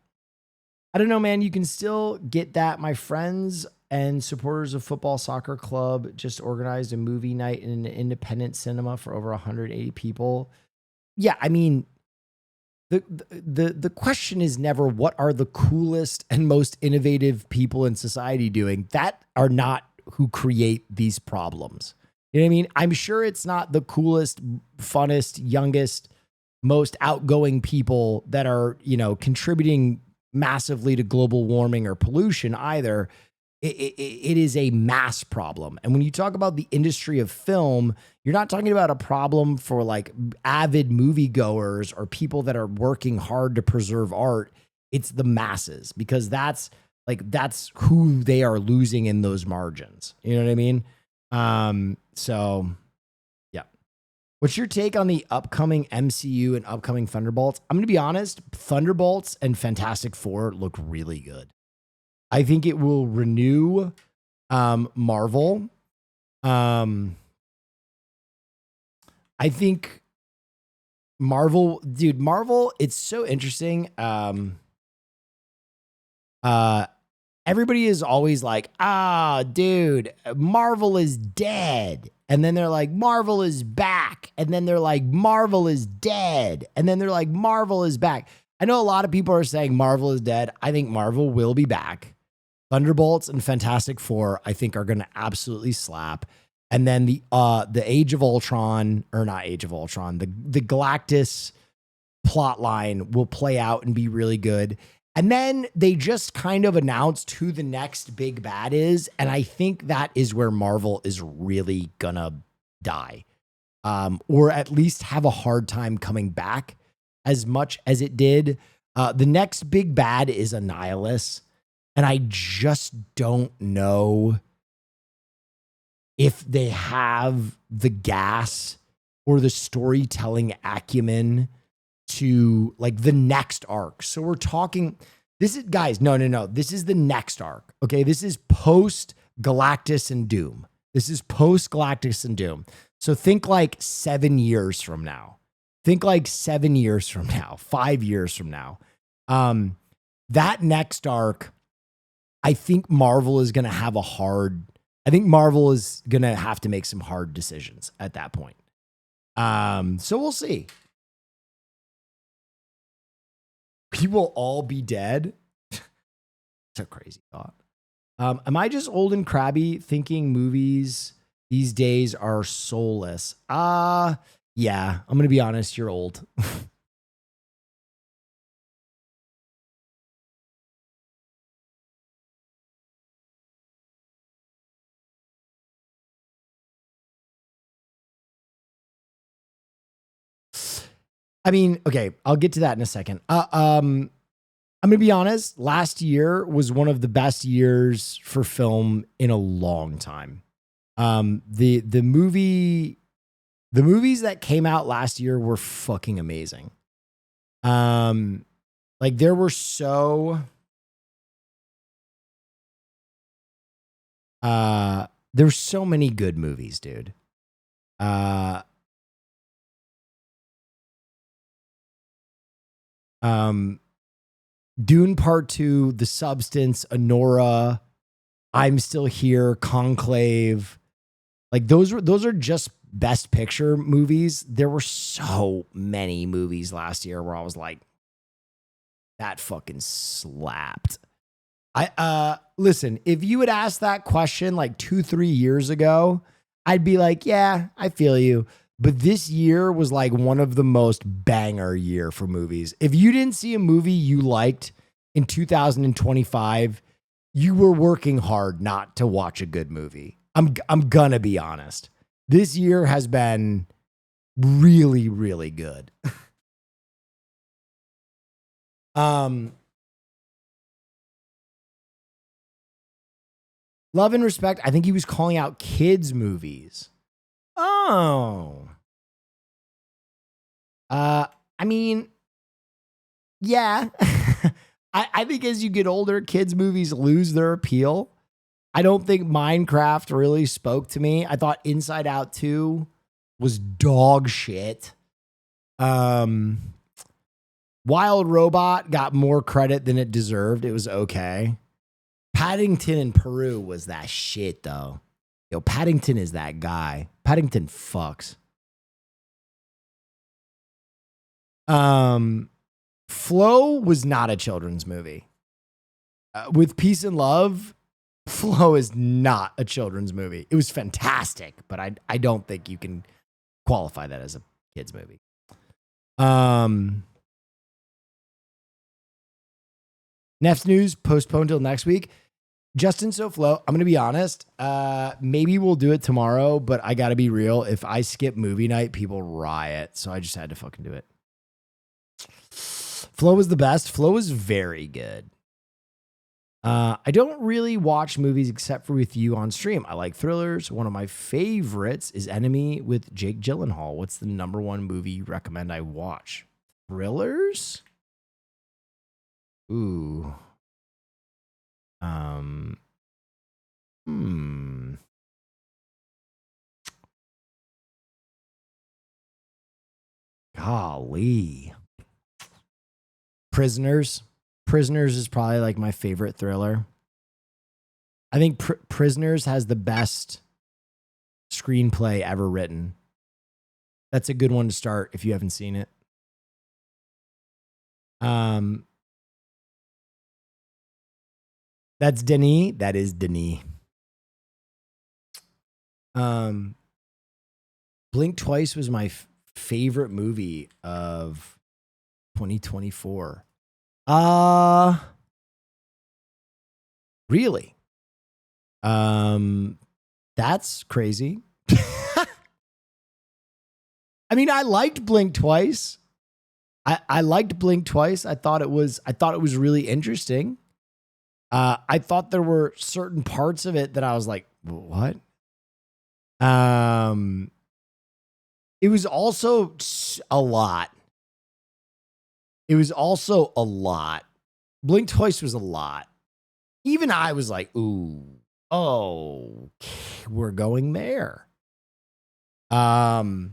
I don't know, man. You can still get that. My friends and supporters of Football Soccer Club just organized a movie night in an independent cinema for over 180 people. Yeah, I mean, the question is never what are the coolest and most innovative people in society doing. That are not who create these problems. You know what I mean? I'm sure it's not the coolest, funnest, youngest, most outgoing people that are, you know, contributing massively to global warming or pollution either. It is a mass problem. And when you talk about the industry of film, you're not talking about a problem for like avid moviegoers or people that are working hard to preserve art. It's the masses, because that's who they are losing in those margins. You know what I mean? So yeah. What's your take on the upcoming MCU and upcoming Thunderbolts? I'm going to be honest. Thunderbolts and Fantastic Four look really good. I think it will renew Marvel. I think Marvel, it's so interesting. Everybody is always like, dude, Marvel is dead. And then they're like, Marvel is back. And then they're like, Marvel is dead. And then they're like, Marvel is back. I know a lot of people are saying Marvel is dead. I think Marvel will be back. Thunderbolts and Fantastic Four, I think, are going to absolutely slap. And then the Age of Ultron, or not Age of Ultron, the Galactus plot line will play out and be really good. And then they just kind of announced who the next big bad is. And I think that is where Marvel is really going to die, or at least have a hard time coming back as much as it did. The next big bad is Annihilus. And I just don't know if they have the gas or the storytelling acumen to like the next arc. So we're talking, this is, guys, no. This is the next arc. Okay. This is post Galactus and Doom. So think like 7 years from now. 5 years from now. That next arc, I think Marvel is going to have to have to make some hard decisions at that point. So we'll see. We will all be dead. It's a crazy thought. Am I just old and crabby thinking movies these days are soulless? Yeah, I'm going to be honest. You're old. I mean, okay, I'll get to that in a second. I'm going to be honest. Last year was one of the best years for film in a long time. The movie The movies that came out last year were fucking amazing. Like there were so there's so many good movies, dude. Dune Part 2, The Substance, Anora, I'm Still Here, Conclave. Like those are just best picture movies. There were so many movies last year where I was like, that fucking slapped. Listen, if you had asked that question like 2-3 years ago, I'd be like, yeah, I feel you. But this year was like one of the most banger year for movies. If you didn't see a movie you liked in 2025, you were working hard not to watch a good movie. I'm gonna be honest. This year has been really, really good. Love and Respect, I think he was calling out kids' movies. Oh. I mean, yeah. I think as you get older, kids' movies lose their appeal. I don't think Minecraft really spoke to me. I thought Inside Out 2 was dog shit. Wild Robot got more credit than it deserved. It was okay. Paddington in Peru was that shit, though. Yo, Paddington is that guy. Paddington fucks. Flow was not a children's movie. With Peace and Love, Flow is not a children's movie. It was fantastic, but I don't think you can qualify that as a kid's movie. Neff's news postponed till next week. Justin So Flow, I'm going to be honest. Maybe we'll do it tomorrow, but I got to be real. If I skip movie night, people riot. So I just had to fucking do it. Flow was the best. Flow was very good. I don't really watch movies except for with you on stream. I like thrillers. One of my favorites is Enemy with Jake Gyllenhaal. What's the number one movie you recommend I watch? Thrillers? Ooh. Golly. Prisoners. Prisoners is probably like my favorite thriller. I think Prisoners has the best screenplay ever written. That's a good one to start if you haven't seen it. That's Denis. That is Denis. Blink Twice was my favorite movie of 2024. Really? That's crazy. I mean, I liked Blink Twice. I liked Blink Twice. I thought it was really interesting. I thought there were certain parts of it that I was like, what? It was also a lot. Blink Twice was a lot. Even I was like, ooh, oh, we're going there. It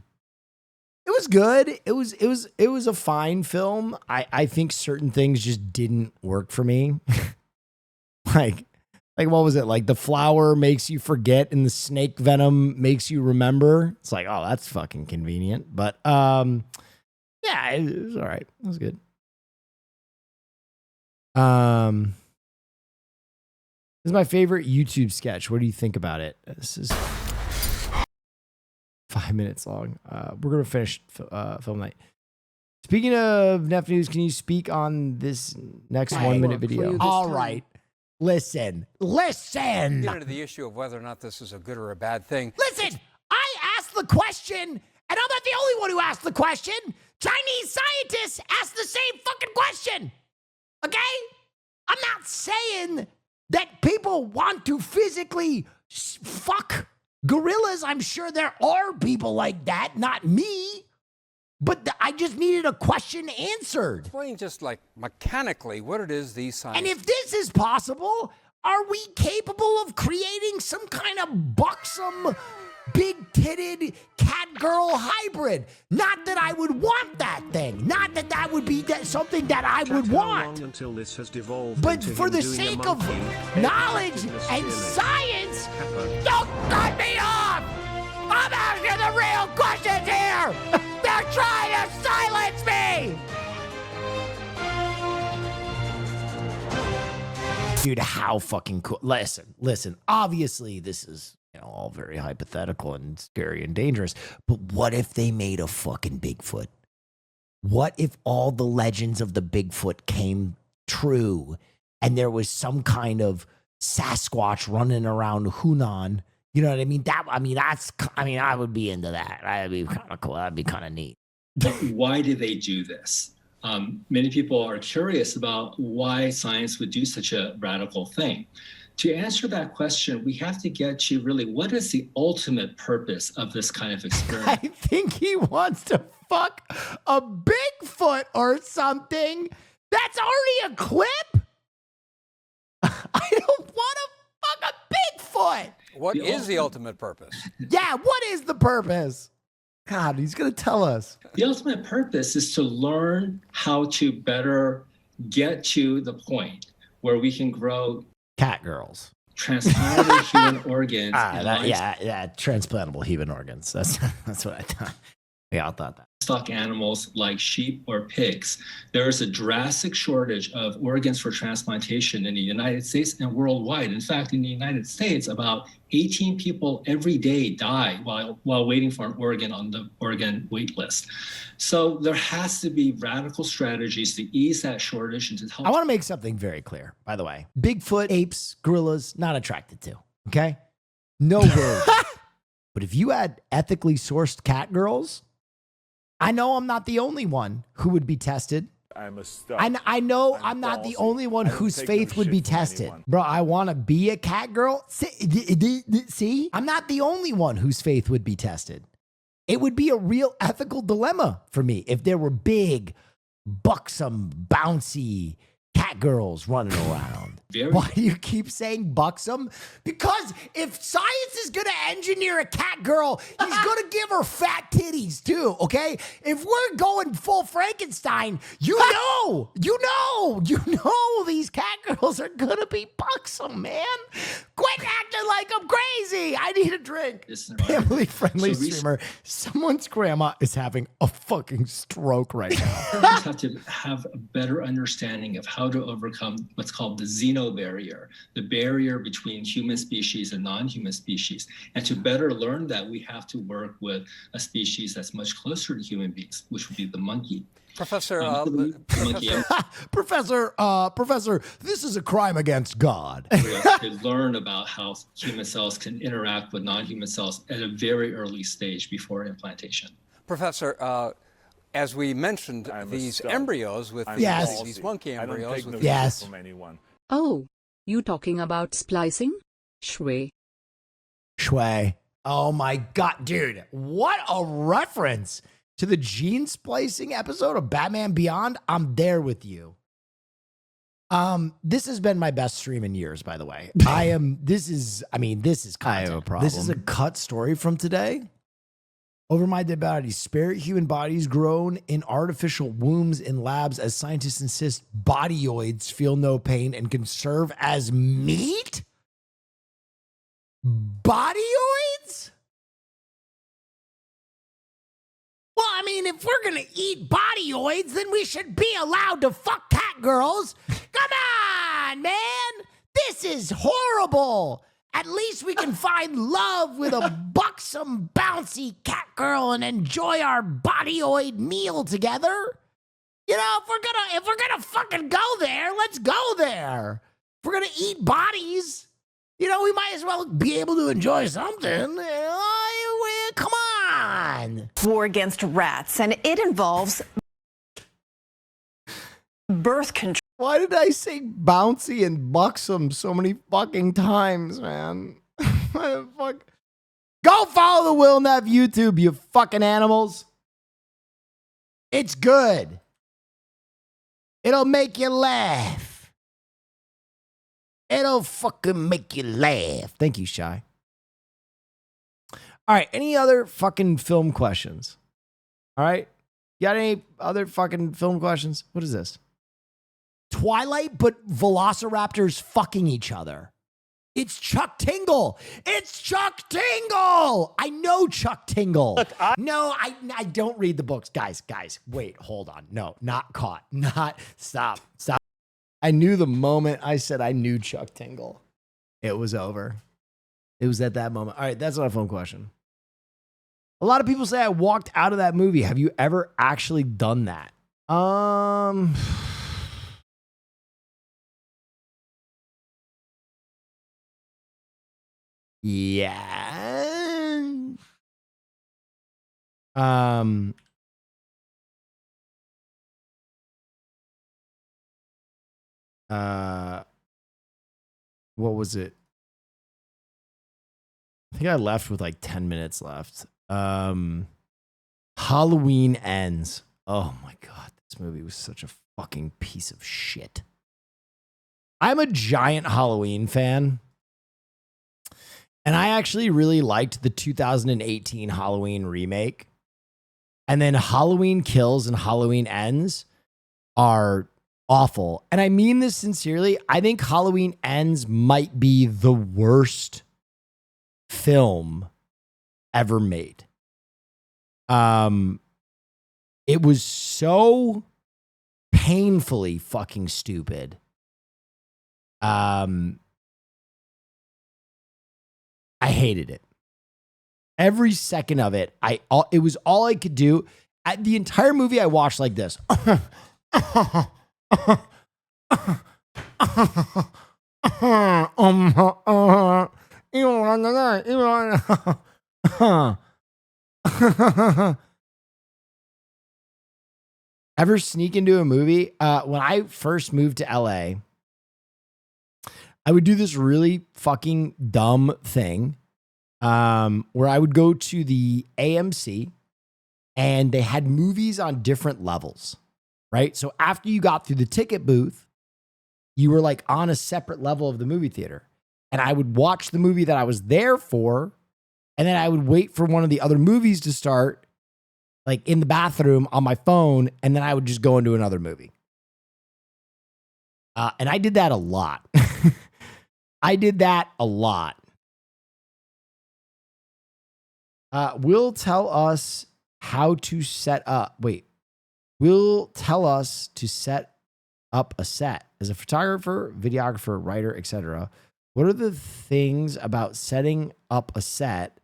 was good. It was a fine film. I think certain things just didn't work for me. like what was it? Like the flower makes you forget and the snake venom makes you remember. It's like, oh, that's fucking convenient. But yeah, it was all right. It was good. This is my favorite YouTube sketch. What do you think about it? This is 5 minutes long. We're going to finish film night. Speaking of Neff News, can you speak on this next 1 minute video? All right. Listen. Get into the issue of whether or not this is a good or a bad thing. Listen, I asked the question, and I'm not the only one who asked the question. Chinese scientists asked the same fucking question. Okay? I'm not saying that people want to physically fuck Gorillas, I'm sure there are people like that, not me. But I just needed a question answered. Explain just like mechanically what it is these signs. And if this is possible, are we capable of creating some kind of buxom, big-titted cat-girl hybrid? Not that I would want that thing. Not that that would be something that I would want. Until this has devolved But into for him the doing a sake of monkey, knowledge in the and steering. science, don't cut me off! I'm asking the real questions here! They're trying to silence me! Dude, how fucking cool. Listen, obviously this is, all very hypothetical and scary and dangerous, but what if they made a fucking Bigfoot? What if all the legends of the Bigfoot came true and there was some kind of Sasquatch running around Hunan? You know what I mean? I would be into that. That'd be kind of cool. That'd be kind of neat. Why do they do this? Many people are curious about why science would do such a radical thing. To answer that question, we have to get to really what is the ultimate purpose of this kind of experiment? I think he wants to fuck a Bigfoot or something. That's already a clip. I don't want to fuck a Bigfoot. What is the ultimate purpose? Yeah, what is the purpose? God, he's going to tell us. The ultimate purpose is to learn how to better get to the point where we can grow cat girls, transplanted human organs. Transplantable human organs. That's what I thought. We all thought that. Stock animals like sheep or pigs. There is a drastic shortage of organs for transplantation in the United States and worldwide. In fact, in the United States, about 18 people every day die while waiting for an organ on the organ wait list. So there has to be radical strategies to ease that shortage and to help. I want to make something very clear, by the way. Bigfoot, apes, gorillas, not attracted to, okay? No word. But if you had ethically sourced cat girls, I know I'm not the only one who would be tested. I know I'm not the only one whose faith would be tested. Bro, I want to be a cat girl. See? I'm not the only one whose faith would be tested. It would be a real ethical dilemma for me if there were big, buxom, bouncy cat girls running around. Why do you keep saying buxom? Because if science is going to engineer a cat girl, he's going to give her fat titties too, okay? If we're going full Frankenstein, you know these cat girls are going to be buxom, man. Quit acting like I'm crazy. I need a drink. Family-friendly streamer. Someone's grandma is having a fucking stroke right now. We just have to have a better understanding of how to overcome what's called the xenobarrier, the barrier between human species and non-human species. And to better learn that, we have to work with a species that's much closer to human beings, which would be the monkey. Professor, Professor, this is a crime against God. To learn about how human cells can interact with non-human cells at a very early stage before implantation. Professor, as we mentioned, these embryos with these monkey embryos. Yes. Oh, you talking about splicing? Shui. Oh my God, dude. What a reference to the gene splicing episode of Batman Beyond. I'm there with you. This has been my best stream in years, by the way. This is content. I have a problem. This is a cut story from today. Over my dead bodies, spirit human bodies grown in artificial wombs in labs as scientists insist bodyoids feel no pain and can serve as meat? Bodyoids? Well, I mean, if we're going to eat bodyoids, then we should be allowed to fuck cat girls. Come on, man. This is horrible. At least we can find love with a buxom, bouncy cat girl and enjoy our bodyoid meal together. You know, if we're gonna fucking go there, let's go there. If we're gonna eat bodies, we might as well be able to enjoy something. Come on. War against rats, and it involves birth control. Why did I say bouncy and buxom so many fucking times, man? Why the fuck? Go follow the Will Neff YouTube, you fucking animals. It's good. It'll make you laugh. It'll fucking make you laugh. Thank you, Shy. All right, any other fucking film questions? All right, you got any other fucking film questions? What is this? Twilight, but velociraptors fucking each other. It's Chuck Tingle. It's Chuck Tingle. I know Chuck Tingle. Look, no, I don't read the books. Guys, wait, hold on. No, not caught. Stop. I knew the moment I said I knew Chuck Tingle, it was over. It was at that moment. All right, that's not a phone question. A lot of people say I walked out of that movie. Have you ever actually done that? Yeah. What was it? I think I left with like 10 minutes left. Halloween Ends. Oh my God, this movie was such a fucking piece of shit. I'm a giant Halloween fan. And I actually really liked the 2018 Halloween remake. And then Halloween Kills and Halloween Ends are awful. And I mean this sincerely. I think Halloween Ends might be the worst film ever made. It was so painfully fucking stupid. I hated it. Every second of it, it was all I could do. The entire movie I watched like this. Ever sneak into a movie? When I first moved to LA, I would do this really fucking dumb thing where I would go to the AMC and they had movies on different levels, right? So after you got through the ticket booth, you were like on a separate level of the movie theater. And I would watch the movie that I was there for, and then I would wait for one of the other movies to start, like in the bathroom on my phone, and then I would just go into another movie. And I did that a lot. Will tell us how to set up. Will tell us to set up a set. As a photographer, videographer, writer, etc., what are the things about setting up a set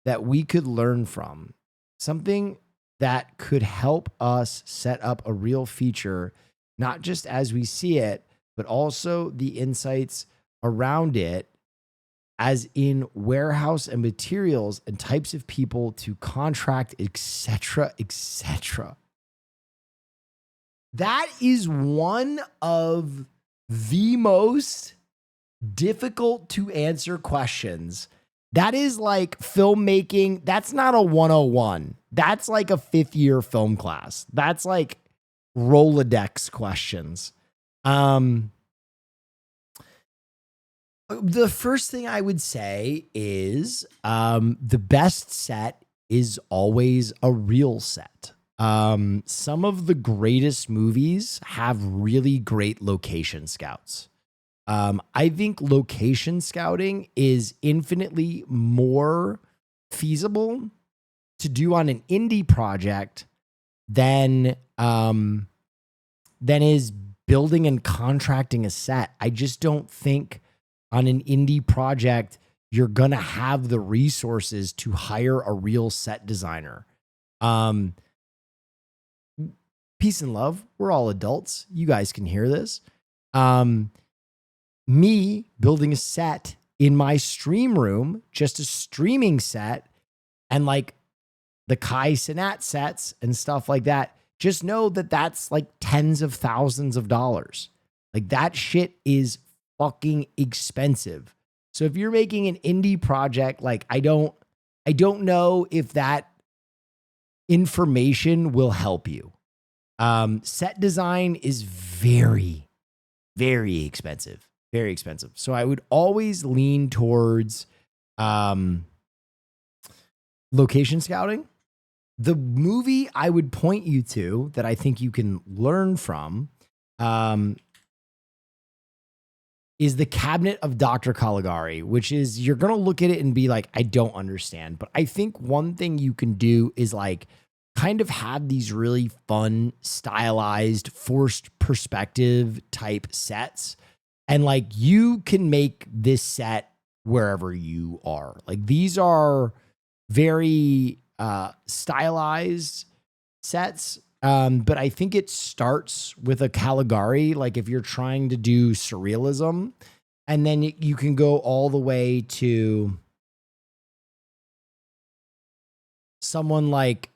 that we could learn from? Something that could help us set up a real feature, not just as we see it, but also the insights around it, as in warehouse and materials and types of people to contract, etc., etc. That is one of the most difficult to answer questions. That is like filmmaking. That's not a 101. That's like a 5th year film class. That's like Rolodex questions. The first thing I would say is the best set is always a real set. Some of the greatest movies have really great location scouts. I think location scouting is infinitely more feasible to do on an indie project than is building and contracting a set. I just don't think on an indie project you're gonna have the resources to hire a real set designer. Peace and love. We're all adults. You guys can hear this. Me building a set in my stream room, just a streaming set, and like the Kai Cenat sets and stuff like that, just know that that's like tens of thousands of dollars. Like that shit is fucking expensive. So if you're making an indie project, like I don't I don't know if that information will help you. Set design is very, very expensive. Very expensive. So I would always lean towards location scouting. The movie I would point you to that I think you can learn from is The Cabinet of Dr. Caligari, which is, you're going to look at it and be like, I don't understand. But I think one thing you can do is like kind of have these really fun, stylized, forced perspective type sets. And like, you can make this set wherever you are. Like, these are very stylized sets. But I think it starts with a Caligari. Like, if you're trying to do surrealism, and then you can go all the way to someone like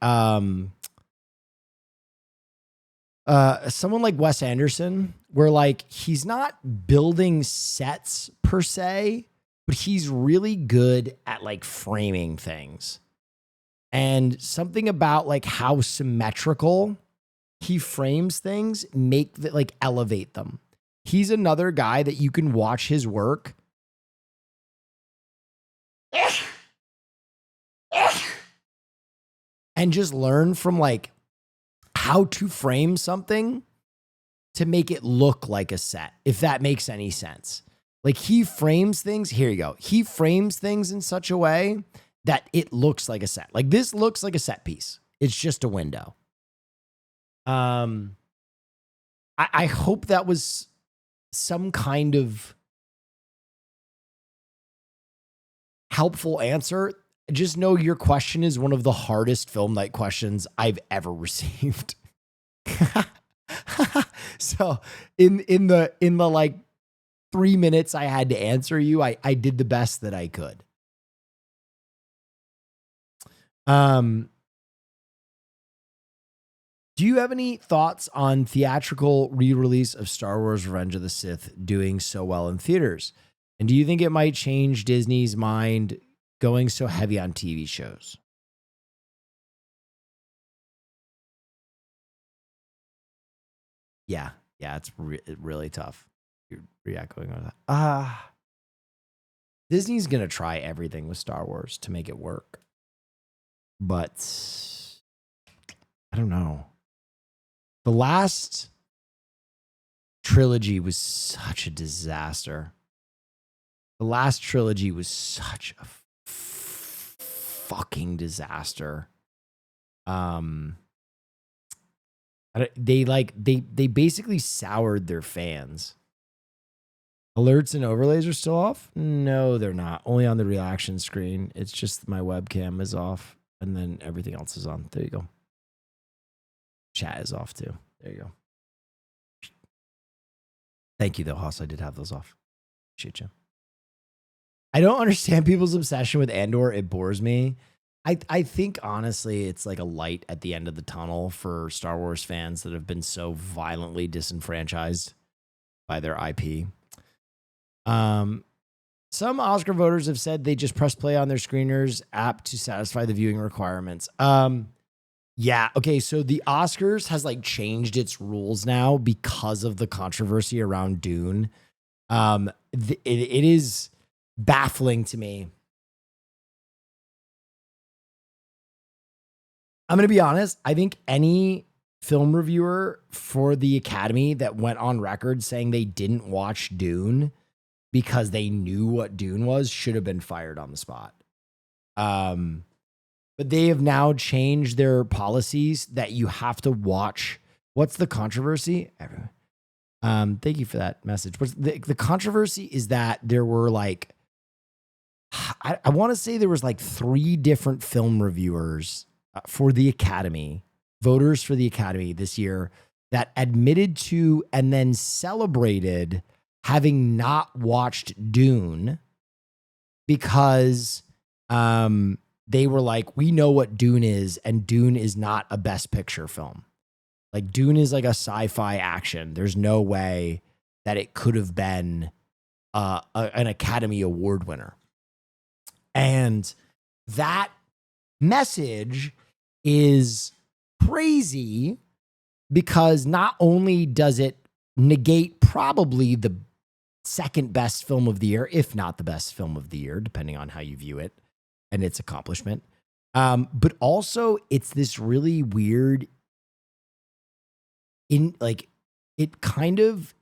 Wes Anderson, where like he's not building sets per se, but he's really good at like framing things. And something about like how symmetrical he frames things make that like elevate them. He's another guy that you can watch his work and just learn from like how to frame something to make it look like a set, if that makes any sense. Like, he frames things, here you go. He frames things in such a way that it looks like a set. Like, this looks like a set piece. It's just a window. I hope that was some kind of helpful answer. Just know your question is one of the hardest film night questions I've ever received. So in the like 3 minutes I had to answer you, I did the best that I could. Do you have any thoughts on theatrical re-release of Star Wars Revenge of the Sith doing so well in theaters? And do you think it might change Disney's mind going so heavy on TV shows? Yeah, it's really tough. You're re-echoing on that. Disney's going to try everything with Star Wars to make it work. But I don't know. The last trilogy was such a disaster. The last trilogy was such a fucking disaster. They basically soured their fans. Alerts and overlays are still off? No, they're not. Only on the reaction screen. It's just my webcam is off, and then everything else is on. There you go. Chat is off too. There you go. Thank you, though, Hoss. I did have those off. Appreciate you. I don't understand people's obsession with Andor. It bores me. I think, honestly, it's like a light at the end of the tunnel for Star Wars fans that have been so violently disenfranchised by their IP. Some Oscar voters have said they just press play on their screeners app to satisfy the viewing requirements. Yeah. Okay. So the Oscars has like changed its rules now because of the controversy around Dune. It is baffling to me. I'm going to be honest. I think any film reviewer for the Academy that went on record saying they didn't watch Dune because they knew what Dune was should have been fired on the spot. But they have now changed their policies that you have to watch. What's the controversy? Thank you for that message. What's the controversy is that there were like, I want to say there was like 3 different film reviewers for the Academy, voters for the Academy this year that admitted to and then celebrated having not watched Dune because they were like, we know what Dune is, and Dune is not a Best Picture film. Like, Dune is like a sci-fi action. There's no way that it could have been an Academy Award winner. And that message is crazy because not only does it negate probably the second best film of the year, if not the best film of the year, depending on how you view it and its accomplishment, but also it's this really weird it kind of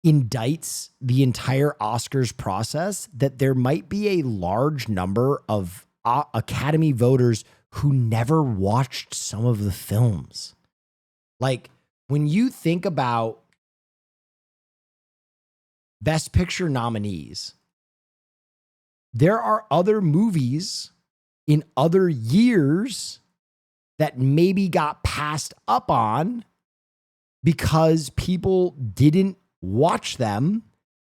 indicts the entire Oscars process that there might be a large number of Academy voters who never watched some of the films. Like, when you think about Best Picture nominees, there are other movies in other years that maybe got passed up on because people didn't watch them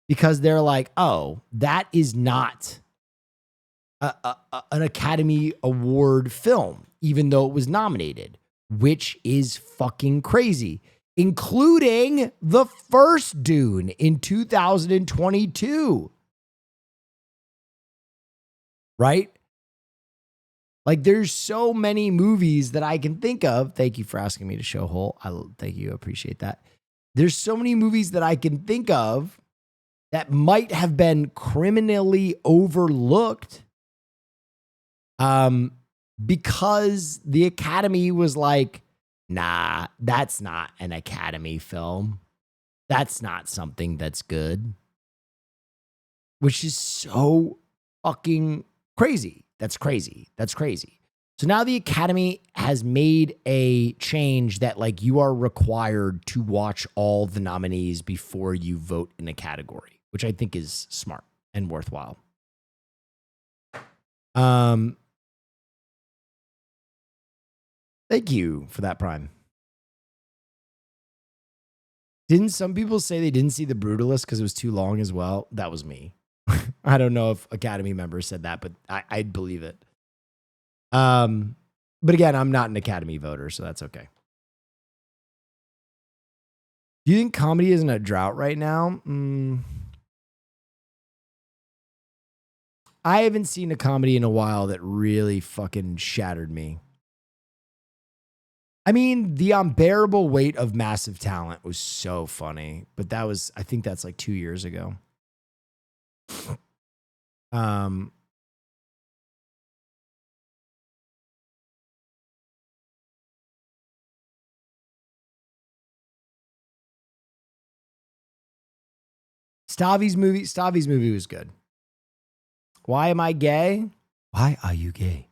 because they're like, oh, that is not an Academy Award film, even though it was nominated, which is fucking crazy, including the first Dune in 2022. Right? Like, there's so many movies that I can think of. Thank you for asking me to show Hole. Thank you. I appreciate that. There's so many movies that I can think of that might have been criminally overlooked because the Academy was like, nah, that's not an Academy film. That's not something that's good. Which is so fucking crazy. That's crazy. That's crazy. So now the Academy has made a change that, like, you are required to watch all the nominees before you vote in a category, which I think is smart and worthwhile. Thank you for that, Prime. Didn't some people say they didn't see The Brutalist because it was too long as well? That was me. I don't know if Academy members said that, but I'd believe it. But again, I'm not an Academy voter, so that's okay. Do you think comedy is in a drought right now? I haven't seen a comedy in a while that really fucking shattered me. I mean, The Unbearable Weight of Massive Talent was so funny, but that was, I think that's like 2 years ago. Stavi's movie was good. Why am I gay? Why are you gay?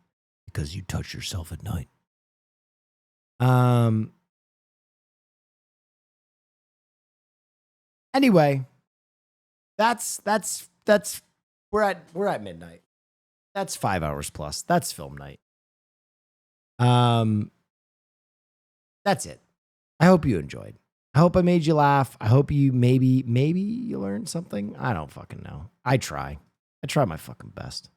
Because you touch yourself at night. Anyway, that's we're at midnight. That's 5 hours plus. That's film night. That's it. I hope you enjoyed. I hope I made you laugh. I hope you maybe you learned something. I don't fucking know. I try my fucking best.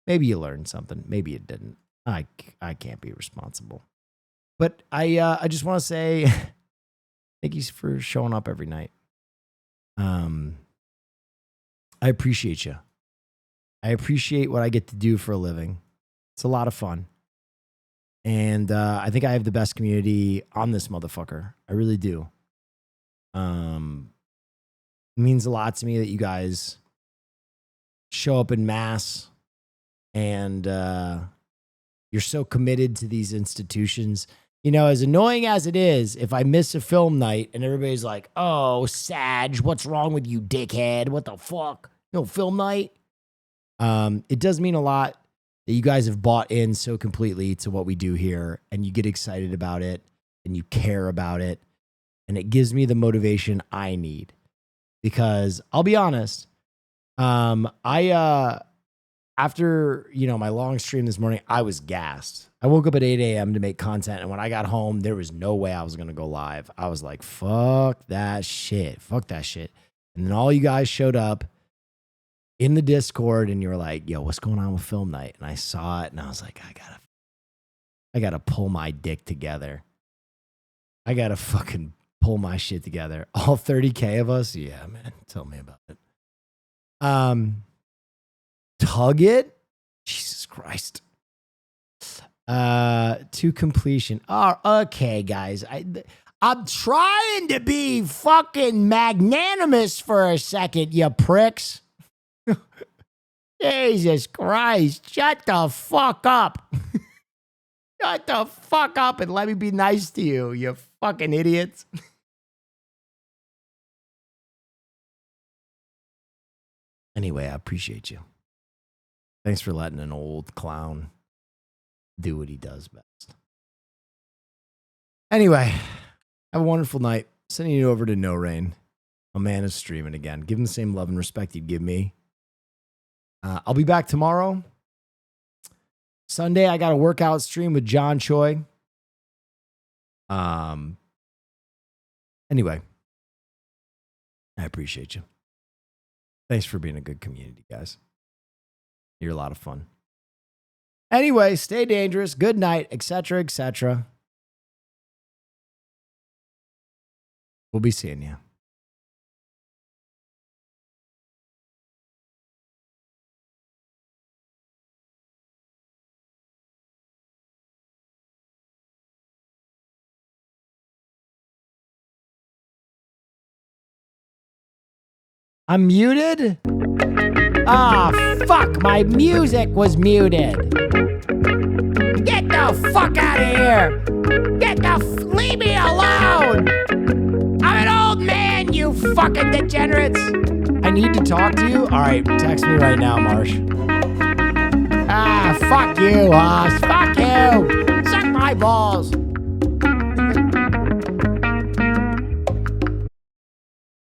Maybe you learned something. Maybe you didn't. I can't be responsible. But I just want to say thank you for showing up every night. I appreciate you. I appreciate what I get to do for a living. It's a lot of fun. And I think I have the best community on this motherfucker. I really do. It means a lot to me that you guys show up in mass and you're so committed to these institutions. You know, as annoying as it is, if I miss a film night and everybody's like, oh, Sag, what's wrong with you, dickhead? What the fuck? No film night? It does mean a lot that you guys have bought in so completely to what we do here and you get excited about it and you care about it. And it gives me the motivation I need because I'll be honest. After, my long stream this morning, I was gassed. I woke up at 8 a.m. to make content. And when I got home, there was no way I was going to go live. I was like, fuck that shit. Fuck that shit. And then all you guys showed up in the Discord and you were like, yo, what's going on with film night? And I saw it and I was like, I gotta pull my dick together. I gotta fucking pull my shit together. All 30K of us? Yeah, man. Tell me about it. Tug it? Jesus Christ. To completion. Oh, okay, guys. I'm trying to be fucking magnanimous for a second, you pricks. Jesus Christ. Shut the fuck up. Shut the fuck up and let me be nice to you, you fucking idiots. Anyway, I appreciate you. Thanks for letting an old clown do what he does best. Anyway, have a wonderful night. Sending you over to No Rain. A man is streaming again. Give him the same love and respect you'd give me. I'll be back tomorrow. Sunday, I got a workout stream with John Choi. Anyway, I appreciate you. Thanks for being a good community, guys. You're a lot of fun. Anyway, stay dangerous. Good night, etc., etc. We'll be seeing you. I'm muted? Ah, fuck, my music was muted. Get the fuck out of here. Leave me alone. I'm an old man, you fucking degenerates. I need to talk to you? All right, text me right now, Marsh. Ah, fuck you, Hoss. Fuck you. Suck my balls.